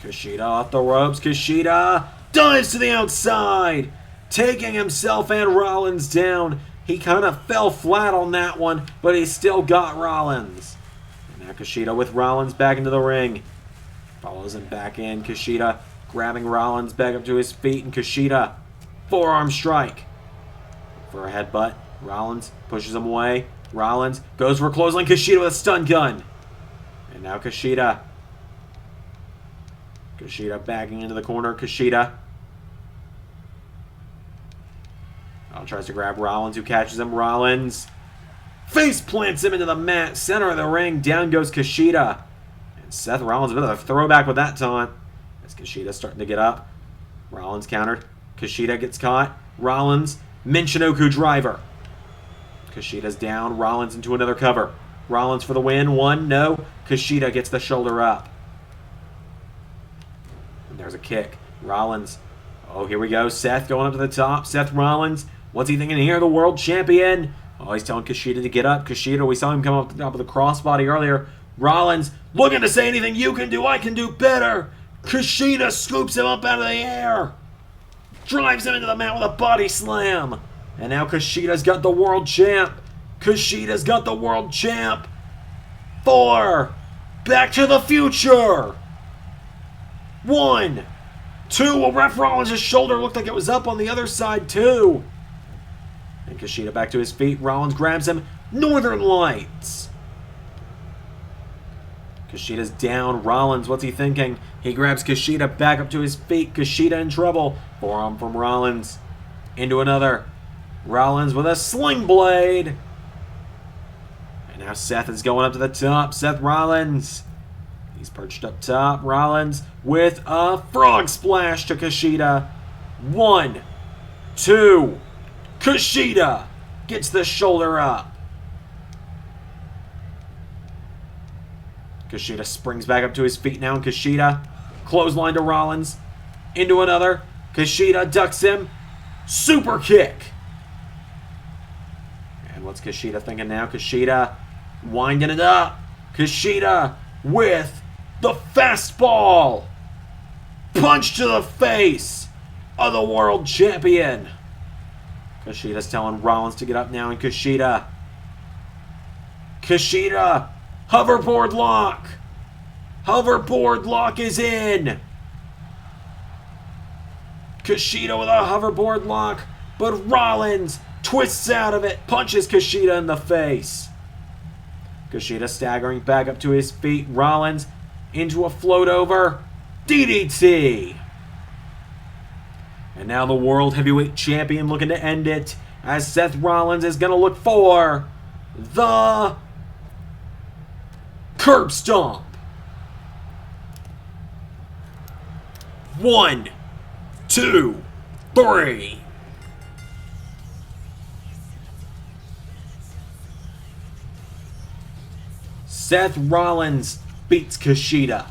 Kushida off the ropes. Kushida dives to the outside, taking himself and Rollins down. He kind of fell flat on that one, but he still got Rollins. And now Kushida with Rollins back into the ring. Follows him back in. Kushida grabbing Rollins back up to his feet, and Kushida forearm strike for a headbutt. Rollins pushes him away. Rollins goes for a clothesline. Kushida with a stun gun. And now Kushida backing into the corner. Kushida tries to grab Rollins, who catches him. Rollins face plants him into the mat, center of the ring. Down goes Kushida. And Seth Rollins, a bit of a throwback with that taunt. As Kushida's starting to get up. Rollins countered. Kushida gets caught. Rollins, Michinoku driver. Kushida's down. Rollins into another cover. Rollins for the win. 1, no. Kushida gets the shoulder up. There's a kick. Rollins. Oh, here we go. Seth going up to the top. Seth Rollins. What's he thinking here? The world champion. Oh, he's telling Kushida to get up. Kushida, we saw him come up to the top of the crossbody earlier. Rollins looking to say anything you can do, I can do better. Kushida scoops him up out of the air. Drives him into the mat with a body slam. And now Kushida's got the world champ. Kushida's got the world champ. 4. Back to the future. 1, 2. Well, Ref Rollins' shoulder looked like it was up on the other side, too. And Kushida back to his feet. Rollins grabs him. Northern Lights. Kushida's down. Rollins, what's he thinking? He grabs Kushida back up to his feet. Kushida in trouble. Forearm from Rollins. Into another. Rollins with a sling blade. And now Seth is going up to the top. Seth Rollins. He's perched up top. Rollins with a frog splash to Kushida. 1, 2. Kushida gets the shoulder up. Kushida springs back up to his feet now. And Kushida clothesline to Rollins. Into another. Kushida ducks him. Super kick. And what's Kushida thinking now? Kushida winding it up. Kushida with the fastball. Punch to the face of the world champion. Kushida's telling Rollins to get up now. And Kushida. Hoverboard lock. Hoverboard lock is in. Kushida with a hoverboard lock. But Rollins twists out of it. Punches Kushida in the face. Kushida staggering back up to his feet. Rollins into a float over. DDT. And now the World Heavyweight Champion looking to end it, as Seth Rollins is going to look for the curb stomp. 1, 2, 3. Seth Rollins beats Kushida.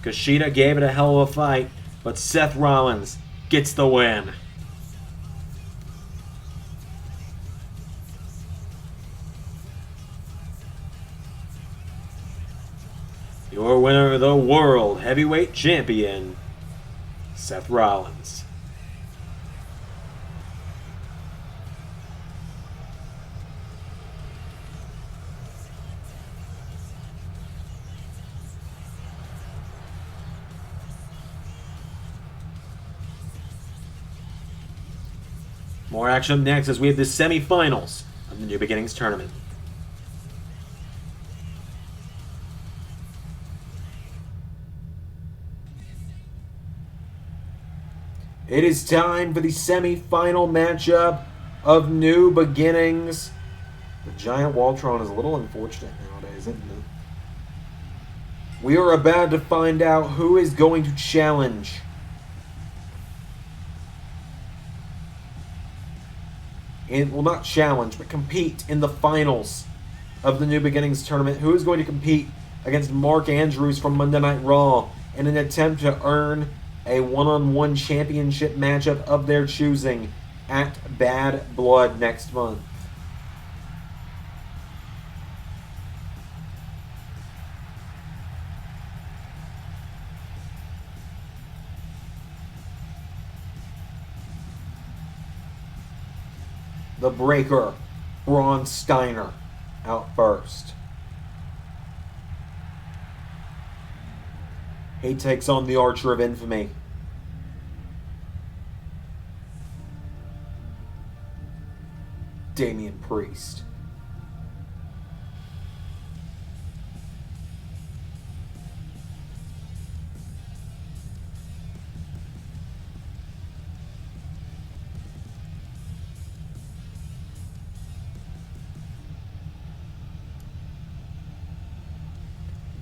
Kushida gave it a hell of a fight, but Seth Rollins gets the win. Your winner, the World Heavyweight Champion, Seth Rollins. More action next as we have the semifinals of the New Beginnings tournament. It is time for the semi-final matchup of New Beginnings. The giant Waltron is a little unfortunate nowadays, isn't it? We are about to find out who is going to challenge well, not challenge, but compete in the finals of the New Beginnings tournament. Who is going to compete against Mark Andrews from Monday Night Raw in an attempt to earn a one-on-one championship matchup of their choosing at Bad Blood next month. The Breaker, Bron Steiner, out first. He takes on the Archer of Infamy. Damian Priest.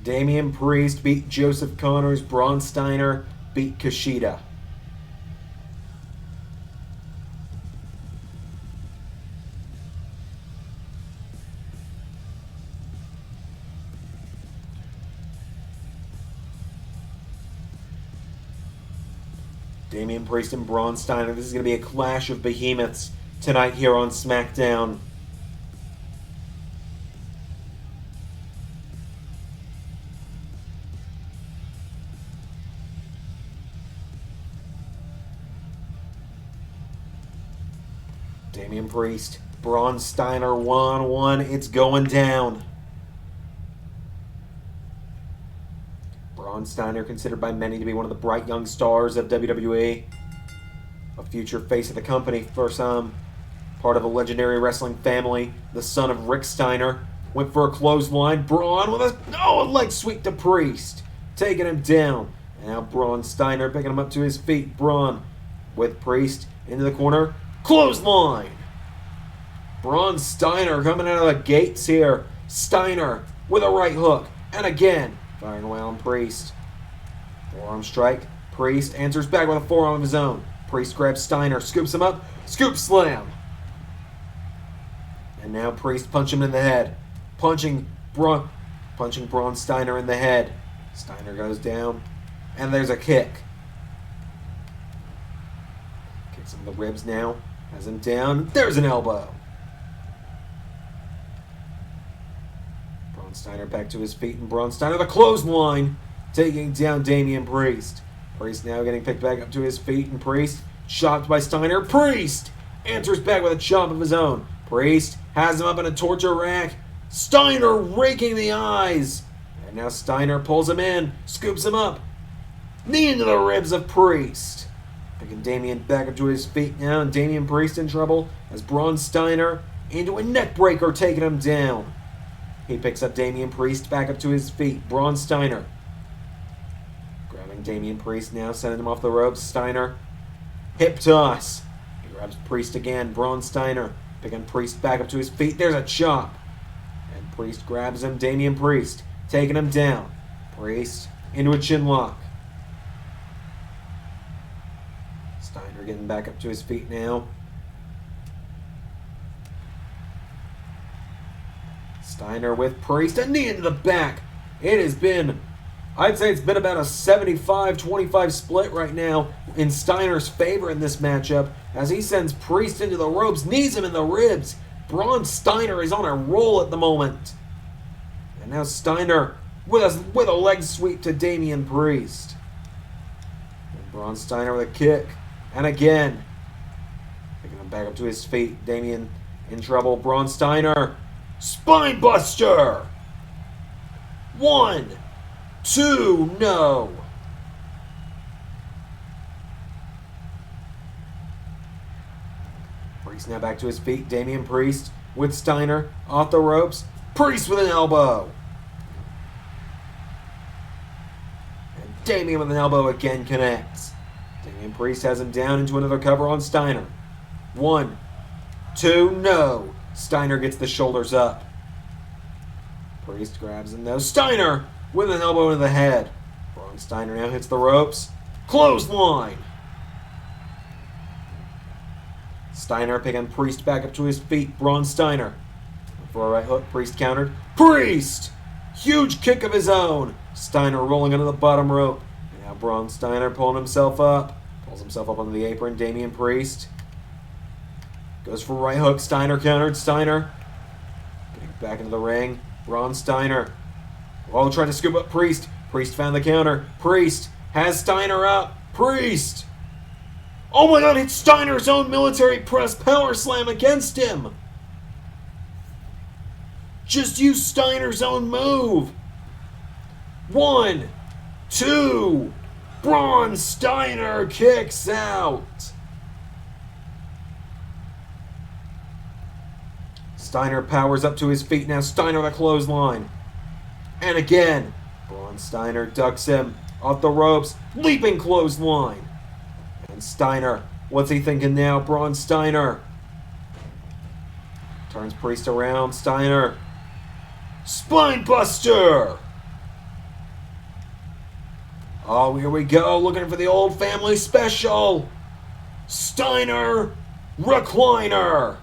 Damian Priest beat Joseph Connors. Bron Steiner beat Kushida. Damian Priest and Braun Steiner. This is going to be a clash of behemoths tonight here on Smackdown. Damian Priest, Braun Steiner, one-on-one. It's going down. Braun Steiner, considered by many to be one of the bright young stars of WWE. A future face of the company for some. Part of a legendary wrestling family. The son of Rick Steiner. Went for a clothesline. Braun with a leg sweep to Priest. Taking him down. Now Braun Steiner picking him up to his feet. Braun with Priest into the corner. Clothesline! Braun Steiner coming out of the gates here. Steiner with a right hook. And again, firing away on Priest. Forearm strike. Priest answers back with a forearm of his own. Priest grabs Steiner, scoops him up. Scoop slam! And now Priest punching him in the head. Punching Braun Steiner in the head. Steiner goes down. And there's a kick. Kicks him in the ribs now. Has him down. There's an elbow. Braun Steiner back to his feet, and Braun Steiner the clothesline, taking down Damian Priest. Priest now getting picked back up to his feet, and Priest chopped by Steiner. Priest answers back with a chop of his own. Priest has him up in a torture rack. Steiner raking the eyes. And now Steiner pulls him in, scoops him up. Knee into the ribs of Priest. Picking Damien back up to his feet now, and Damian Priest in trouble as Braun Steiner into a neck breaker, taking him down. He picks up Damian Priest back up to his feet. Braun Steiner grabbing Damian Priest now, sending him off the ropes. Steiner hip toss. He grabs Priest again. Braun Steiner picking Priest back up to his feet. There's a chop. And Priest grabs him. Damian Priest taking him down. Priest into a chin lock. Steiner getting back up to his feet now. Steiner with Priest, a knee into the back. It has been, I'd say it's been about a 75-25 split right now in Steiner's favor in this matchup as he sends Priest into the ropes, knees him in the ribs. Braun Steiner is on a roll at the moment. And now Steiner with a leg sweep to Damian Priest. And Braun Steiner with a kick. And again, picking him back up to his feet. Damien in trouble. Braun Steiner. Spine buster! 1, 2, no. Priest now back to his feet. Damian Priest with Steiner off the ropes. Priest with an elbow. And Damien with an elbow again connects. Damian Priest has him down into another cover on Steiner. 1, 2, no. Steiner gets the shoulders up. Priest grabs him though. Steiner with an elbow into the head. Bron Steiner now hits the ropes. Clothesline. Steiner picking Priest back up to his feet. Bron Steiner for a right hook. Priest countered. Priest! Huge kick of his own. Steiner rolling under the bottom rope. And now Bron Steiner pulling himself up. Pulls himself up onto the apron. Damian Priest goes for right hook. Steiner countered. Steiner getting back into the ring. Bron Steiner. Oh, trying to scoop up Priest. Priest found the counter. Priest has Steiner up. Priest! Oh my god, it's Steiner's own military press power slam against him. Just use Steiner's own move. 1, 2. Bron Steiner kicks out. Steiner powers up to his feet now. Steiner with a clothesline. And again, Bron Steiner ducks him off the ropes. Leaping clothesline. And Steiner, what's he thinking now? Bron Steiner turns Priest around. Steiner. Spine buster. Oh, here we go. Looking for the old family special. Steiner recliner.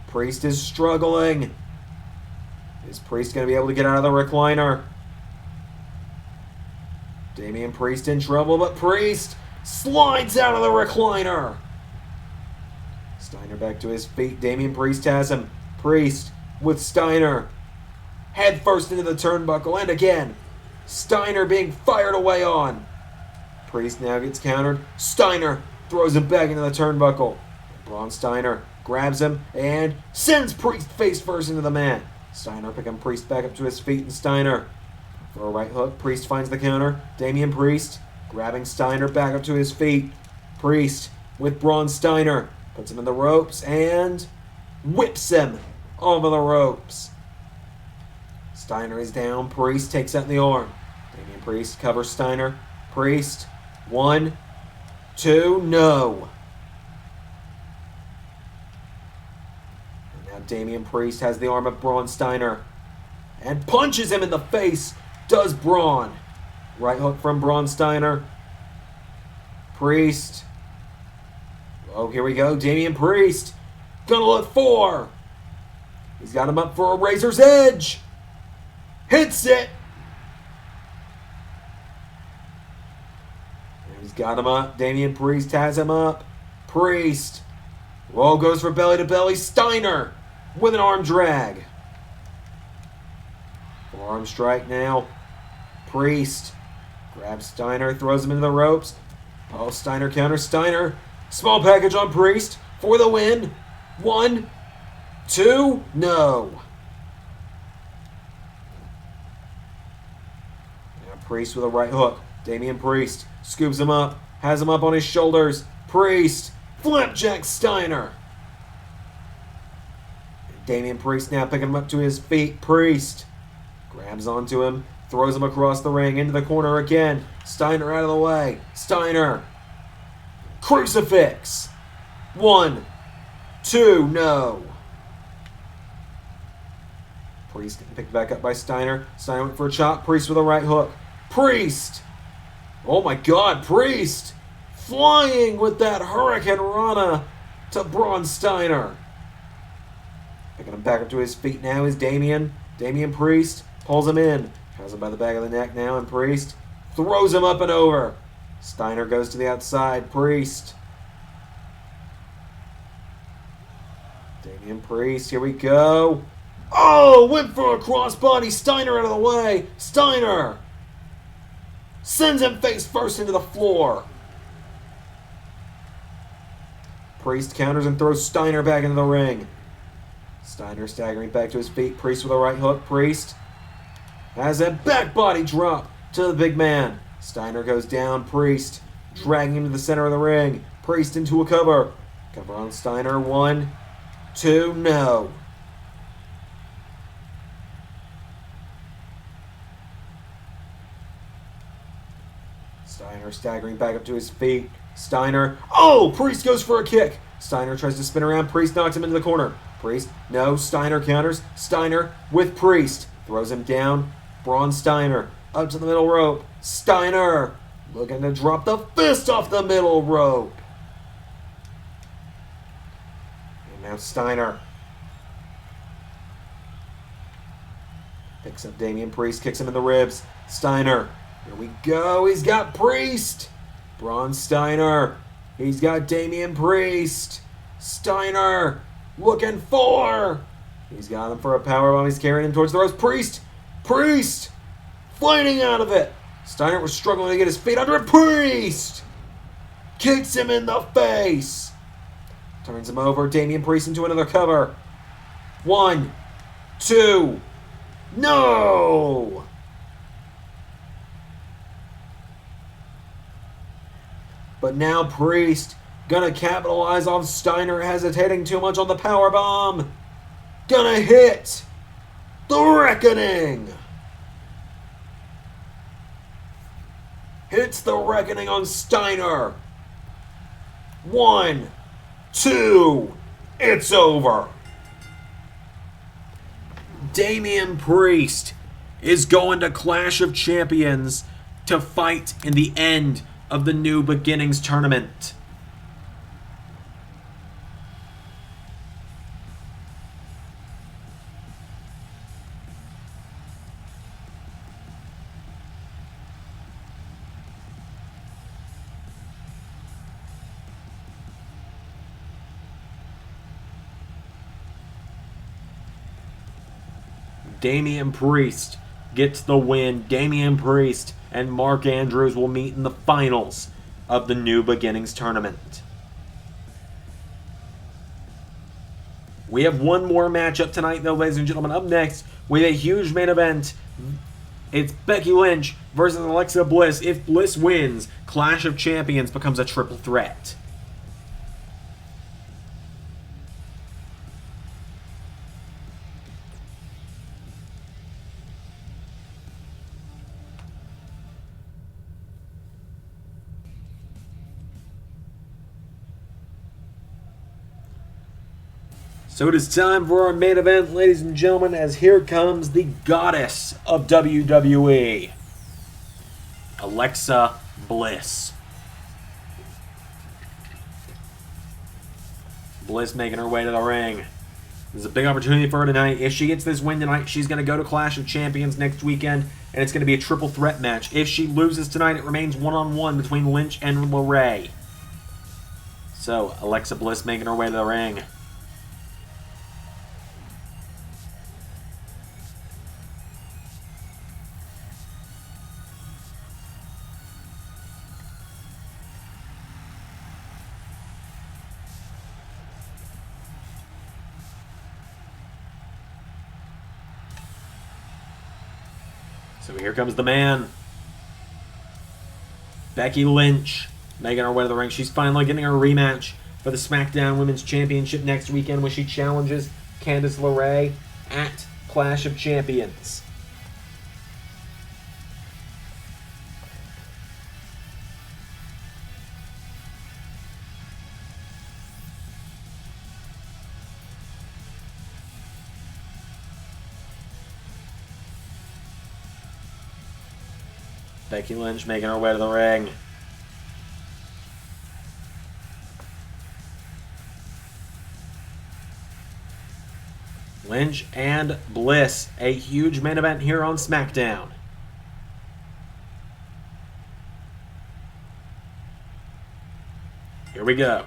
Priest is struggling. Is Priest going to be able to get out of the recliner? Damian Priest in trouble, but Priest slides out of the recliner. Steiner back to his feet. Damian Priest has him. Priest with Steiner. Head first into the turnbuckle, and again. Steiner being fired away on. Priest now gets countered. Steiner throws him back into the turnbuckle. Bron Steiner grabs him and sends Priest face first into the mat. Steiner picking Priest back up to his feet, and Steiner for a right hook. Priest finds the counter. Damian Priest grabbing Steiner back up to his feet. Priest with Bron Steiner puts him in the ropes and whips him over the ropes. Steiner is down. Priest takes out the arm. Damian Priest covers Steiner. Priest, 1, 2, no. And now Damian Priest has the arm of Bron Steiner and punches him in the face. Does Braun. Right hook from Bron Steiner. Priest. Oh, here we go. Damian Priest. Gonna look for. He's got him up for a razor's edge. Hits it. And he's got him up. Damian Priest has him up. Priest. Whoa, goes for belly to belly. Steiner with an arm drag. Forearm strike now. Priest grabs Steiner, throws him into the ropes. Oh, Steiner counters Steiner. Small package on Priest for the win. 1, 2, no. Now Priest with a right hook. Damian Priest scoops him up, has him up on his shoulders. Priest flapjack Steiner. Damian Priest now picking him up to his feet. Priest grabs onto him, throws him across the ring, into the corner again. Steiner out of the way. Steiner. Crucifix. 1, 2, no. Priest getting picked back up by Steiner. Steiner went for a chop. Priest with a right hook. Priest. Oh my God, Priest. Flying with that Hurricane Rana to Bron Steiner. Picking him back up to his feet now is Damien. Damian Priest pulls him in. Has him by the back of the neck now, and Priest throws him up and over. Steiner goes to the outside. Priest. Damian Priest, here we go. Oh, went for a crossbody. Steiner out of the way. Steiner sends him face first into the floor. Priest counters and throws Steiner back into the ring. Steiner staggering back to his feet. Priest with a right hook. Priest has a back body drop to the big man. Steiner goes down. Priest dragging him to the center of the ring. Priest into a cover. Cover on Steiner. 1, 2, no. Steiner staggering back up to his feet. Steiner. Oh! Priest goes for a kick. Steiner tries to spin around. Priest knocks him into the corner. Priest. No. Steiner counters. Steiner with Priest. Throws him down. Bron Steiner up to the middle rope. Steiner looking to drop the fist off the middle rope. And now Steiner picks up Damian Priest, kicks him in the ribs. Steiner. Here we go. He's got Priest. Bron Steiner. He's got Damian Priest. Steiner looking for. He's got him for a powerbomb. He's carrying him towards the ropes. Priest. Priest fighting out of it. Steiner was struggling to get his feet under it. Priest kicks him in the face. Turns him over. Damian Priest into another cover. 1, 2, no. But now Priest gonna capitalize on Steiner hesitating too much on the powerbomb. Gonna hit the Reckoning. Hits the Reckoning on Steiner. 1, 2, it's over. Damian Priest is going to Clash of Champions to fight in the end of the New Beginnings tournament. Damian Priest gets the win. Damian Priest and Mark Andrews will meet in the finals of the New Beginnings tournament. We have one more matchup tonight, though, ladies and gentlemen. Up next, we have a huge main event. It's Becky Lynch versus Alexa Bliss. If Bliss wins, Clash of Champions becomes a triple threat. So it is time for our main event, ladies and gentlemen, as here comes the goddess of WWE, Alexa Bliss. Bliss making her way to the ring. This is a big opportunity for her tonight. If she gets this win tonight, she's going to go to Clash of Champions next weekend, and it's going to be a triple threat match. If she loses tonight, it remains one-on-one between Lynch and LeRae. So, Alexa Bliss making her way to the ring. So here comes the man. Becky Lynch making her way to the ring. She's finally getting her rematch for the Smackdown Women's Championship next weekend when she challenges Candice LeRae at Clash of Champions. Becky Lynch making her way to the ring. Lynch and Bliss, a huge main event here on SmackDown. Here we go.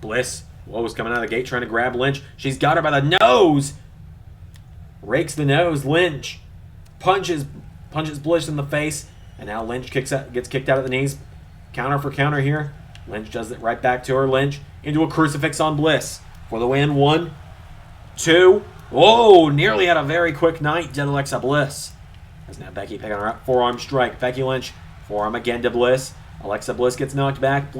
Bliss, was coming out of the gate trying to grab Lynch. She's got her by the nose. Rakes the nose. Lynch punches Bliss in the face. And now Lynch gets kicked out of the knees. Counter for counter here. Lynch does it right back to her. Lynch into a crucifix on Bliss for the win. 1, 2. Oh, nearly had a very quick night, did Alexa Bliss. As now Becky picking her up. Forearm strike. Becky Lynch. Forearm again to Bliss. Alexa Bliss gets knocked back.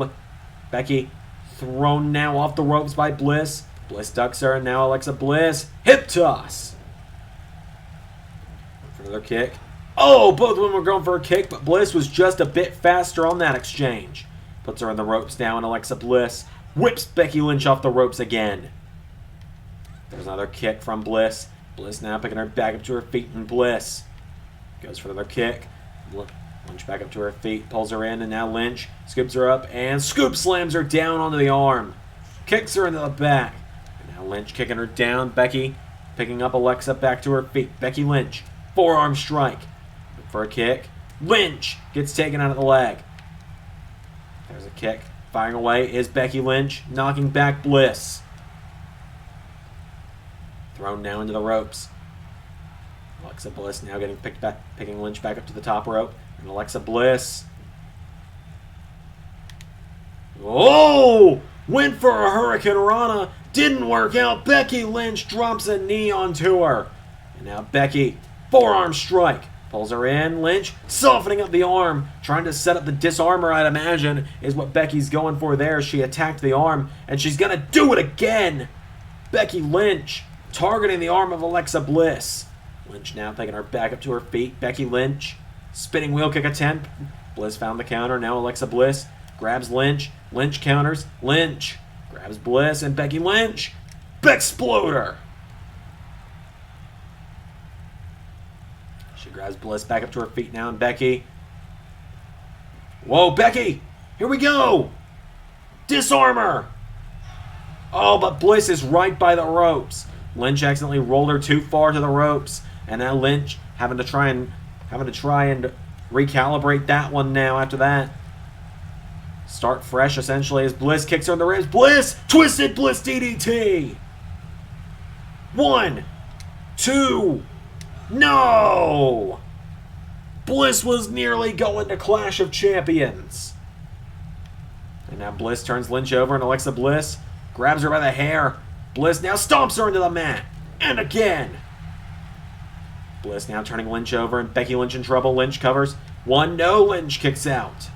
Becky thrown now off the ropes by Bliss. Bliss ducks her, and now Alexa Bliss. Hip toss. For another kick. Oh, both women were going for a kick, but Bliss was just a bit faster on that exchange. Puts her in the ropes now, and Alexa Bliss whips Becky Lynch off the ropes again. There's another kick from Bliss. Bliss now picking her back up to her feet, and Bliss goes for another kick. Lynch back up to her feet, pulls her in, and now Lynch scoops her up and scoop slams her down onto the arm. Kicks her into the back. And now Lynch kicking her down. Becky picking up Alexa back to her feet. Becky Lynch, forearm strike. For a kick. Lynch gets taken out of the leg. There's a kick. Firing away is Becky Lynch, knocking back Bliss. Thrown now into the ropes. Alexa Bliss now getting picking Lynch back up to the top rope. And Alexa Bliss. Oh! Went for a Hurricane Rana. Didn't work out. Becky Lynch drops a knee onto her. And now Becky, forearm strike. Pulls her in. Lynch softening up the arm. Trying to set up the disarmer, I'd imagine, is what Becky's going for there. She attacked the arm, and she's going to do it again. Becky Lynch targeting the arm of Alexa Bliss. Lynch now taking her back up to her feet. Becky Lynch, spinning wheel kick attempt. Bliss found the counter. Now Alexa Bliss grabs Lynch. Lynch counters. Lynch grabs Bliss, and Becky Lynch, Bexploder. She grabs Bliss back up to her feet now, and Becky. Whoa, Becky! Here we go! Disarmer! Oh, but Bliss is right by the ropes. Lynch accidentally rolled her too far to the ropes, and now Lynch having to try and recalibrate that one now after that. Start fresh essentially as Bliss kicks her in the ribs. Bliss! Twisted Bliss DDT! 1, 2. No! Bliss was nearly going to Clash of Champions. And now Bliss turns Lynch over, and Alexa Bliss grabs her by the hair. Bliss now stomps her into the mat. And again. Bliss now turning Lynch over, and Becky Lynch in trouble. Lynch covers. One, no, Lynch kicks out.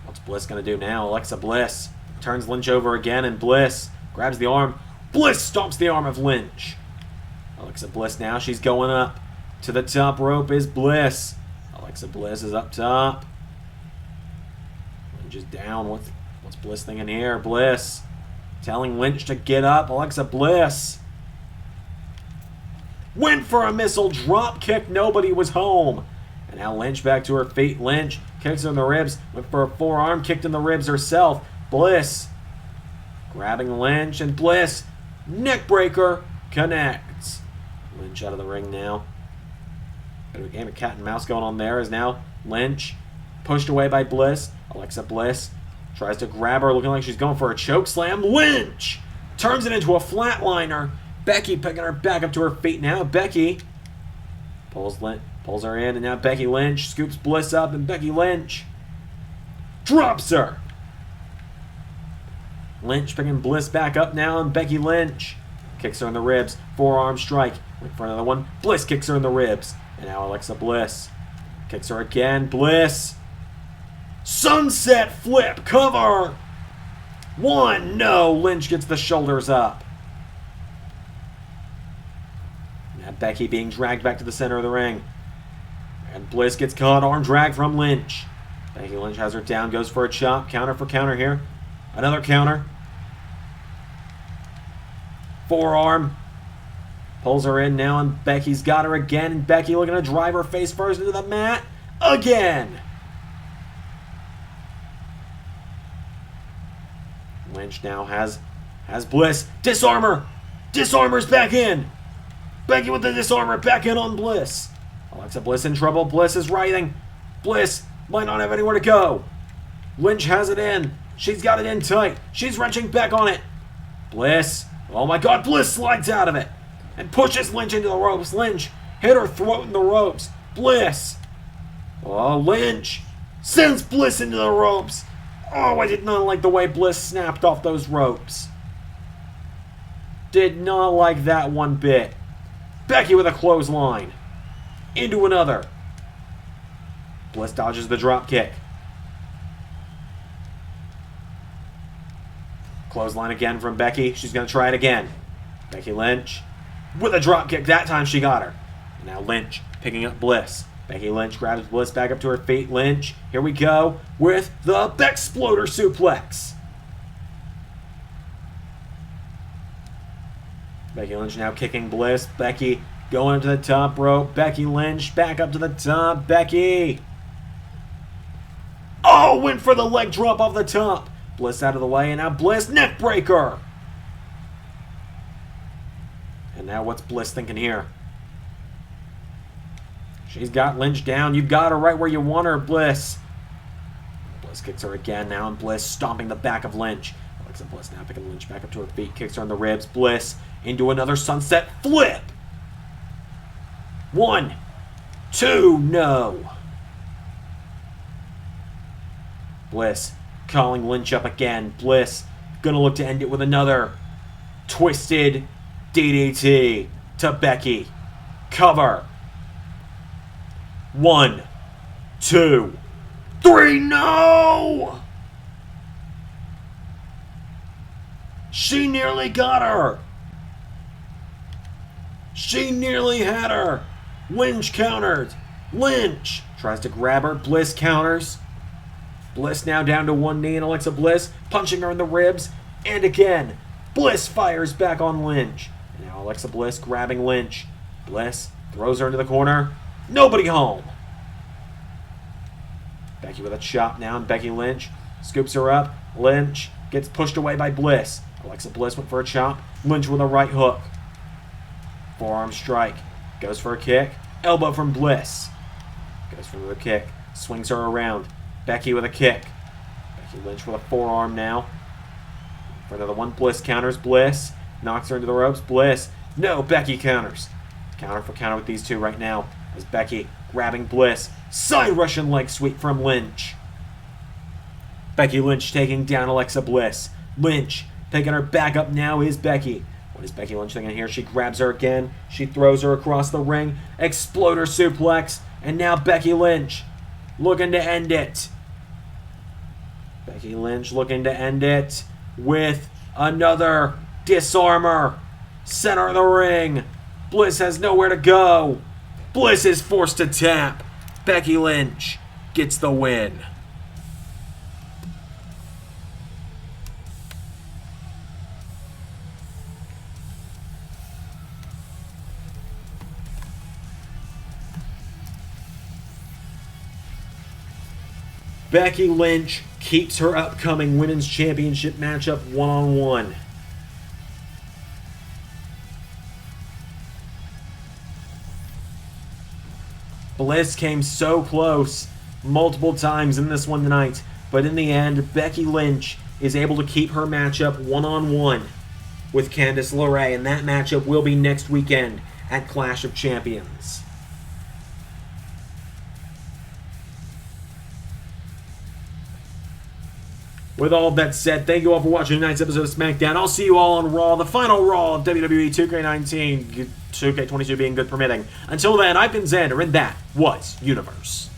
What's Bliss going to do now? Alexa Bliss turns Lynch over again, and Bliss grabs the arm. Bliss stomps the arm of Lynch. Alexa Bliss now, she's going up. To the top rope is Bliss. Alexa Bliss is up top. Lynch is down. What's Bliss thinking here? Bliss telling Lynch to get up. Alexa Bliss went for a missile drop kick. Nobody was home. And now Lynch back to her feet. Lynch kicks her in the ribs. Went for a forearm. Kicked in the ribs herself. Bliss grabbing Lynch. And Bliss, neck breaker, connects. Lynch out of the ring now. Bit of a game of cat and mouse going on there as now Lynch pushed away by Bliss. Alexa Bliss tries to grab her, looking like she's going for a choke slam. Lynch turns it into a flatliner. Becky picking her back up to her feet now. Becky pulls her in, and now Becky Lynch scoops Bliss up, and Becky Lynch drops her. Lynch picking Bliss back up now, and Becky Lynch kicks her in the ribs. Forearm strike. Wait for another one. Bliss kicks her in the ribs. And now Alexa Bliss kicks her again. Bliss. Sunset flip. Cover. One. No. Lynch gets the shoulders up. Now Becky being dragged back to the center of the ring. And Bliss gets caught. Arm drag from Lynch. Becky Lynch has her down. Goes for a chop. Counter for counter here. Another counter. Forearm. Pulls her in now, and Becky's got her again. And Becky looking to drive her face first into the mat. Again. Lynch now has Bliss. Disarmer. Disarmer's back in. Becky with the disarmer back in on Bliss. Alexa Bliss in trouble. Bliss is writhing. Bliss might not have anywhere to go. Lynch has it in. She's got it in tight. She's wrenching back on it. Bliss. Oh my God. Bliss slides out of it and pushes Lynch into the ropes. Lynch hit her throat in the ropes. Bliss. Oh, Lynch sends Bliss into the ropes. Oh, I did not like the way Bliss snapped off those ropes. Did not like that one bit. Becky with a clothesline. Into another. Bliss dodges the drop kick. Clothesline again from Becky. She's going to try it again. Becky Lynch with a drop kick. That time she got her. And now Lynch picking up Bliss. Becky Lynch grabs Bliss back up to her feet. Lynch, here we go with the Bexploder suplex. Becky Lynch now kicking Bliss. Becky going up to the top rope. Becky Lynch back up to the top. Becky. Oh, went for the leg drop off the top. Bliss out of the way, and now Bliss neck breaker. And now what's Bliss thinking here? She's got Lynch down. You've got her right where you want her, Bliss. Bliss kicks her again now, and Bliss stomping the back of Lynch. Alexa Bliss now picking Lynch back up to her feet, kicks her in the ribs. Bliss into another sunset flip. 1, 2, no. Bliss calling Lynch up again. Bliss gonna look to end it with another twisted DDT to Becky. Cover. 1, 2, 3, no! She nearly got her. She nearly had her. Lynch countered. Lynch tries to grab her. Bliss counters. Bliss now down to one knee, and Alexa Bliss punching her in the ribs. And again, Bliss fires back on Lynch. And now Alexa Bliss grabbing Lynch. Bliss throws her into the corner. Nobody home. Becky with a chop now, and Becky Lynch scoops her up. Lynch gets pushed away by Bliss. Alexa Bliss went for a chop. Lynch with a right hook. Forearm strike. Goes for a kick. Elbow from Bliss. Goes for the kick. Swings her around. Becky with a kick. Becky Lynch with a forearm now. For another one. Bliss counters. Bliss knocks her into the ropes. Bliss. No, Becky counters. Counter for counter with these two right now. As Becky grabbing Bliss. Side Russian leg sweep from Lynch. Becky Lynch taking down Alexa Bliss. Lynch picking her back up now is Becky. What is Becky Lynch thinking here? She grabs her again. She throws her across the ring. Exploder suplex. And now Becky Lynch looking to end it. Becky Lynch looking to end it with another disarmor. Center of the ring. Bliss has nowhere to go. Bliss is forced to tap. Becky Lynch gets the win. Becky Lynch keeps her upcoming Women's Championship matchup one-on-one. Bliss came so close multiple times in this one tonight, but in the end, Becky Lynch is able to keep her matchup one-on-one with Candice LeRae, and that matchup will be next weekend at Clash of Champions. With all that said, thank you all for watching tonight's episode of Smackdown. I'll see you all on Raw, the final Raw of WWE 2K19, 2K22 being good permitting. Until then, I've been Xander, and that was Universe.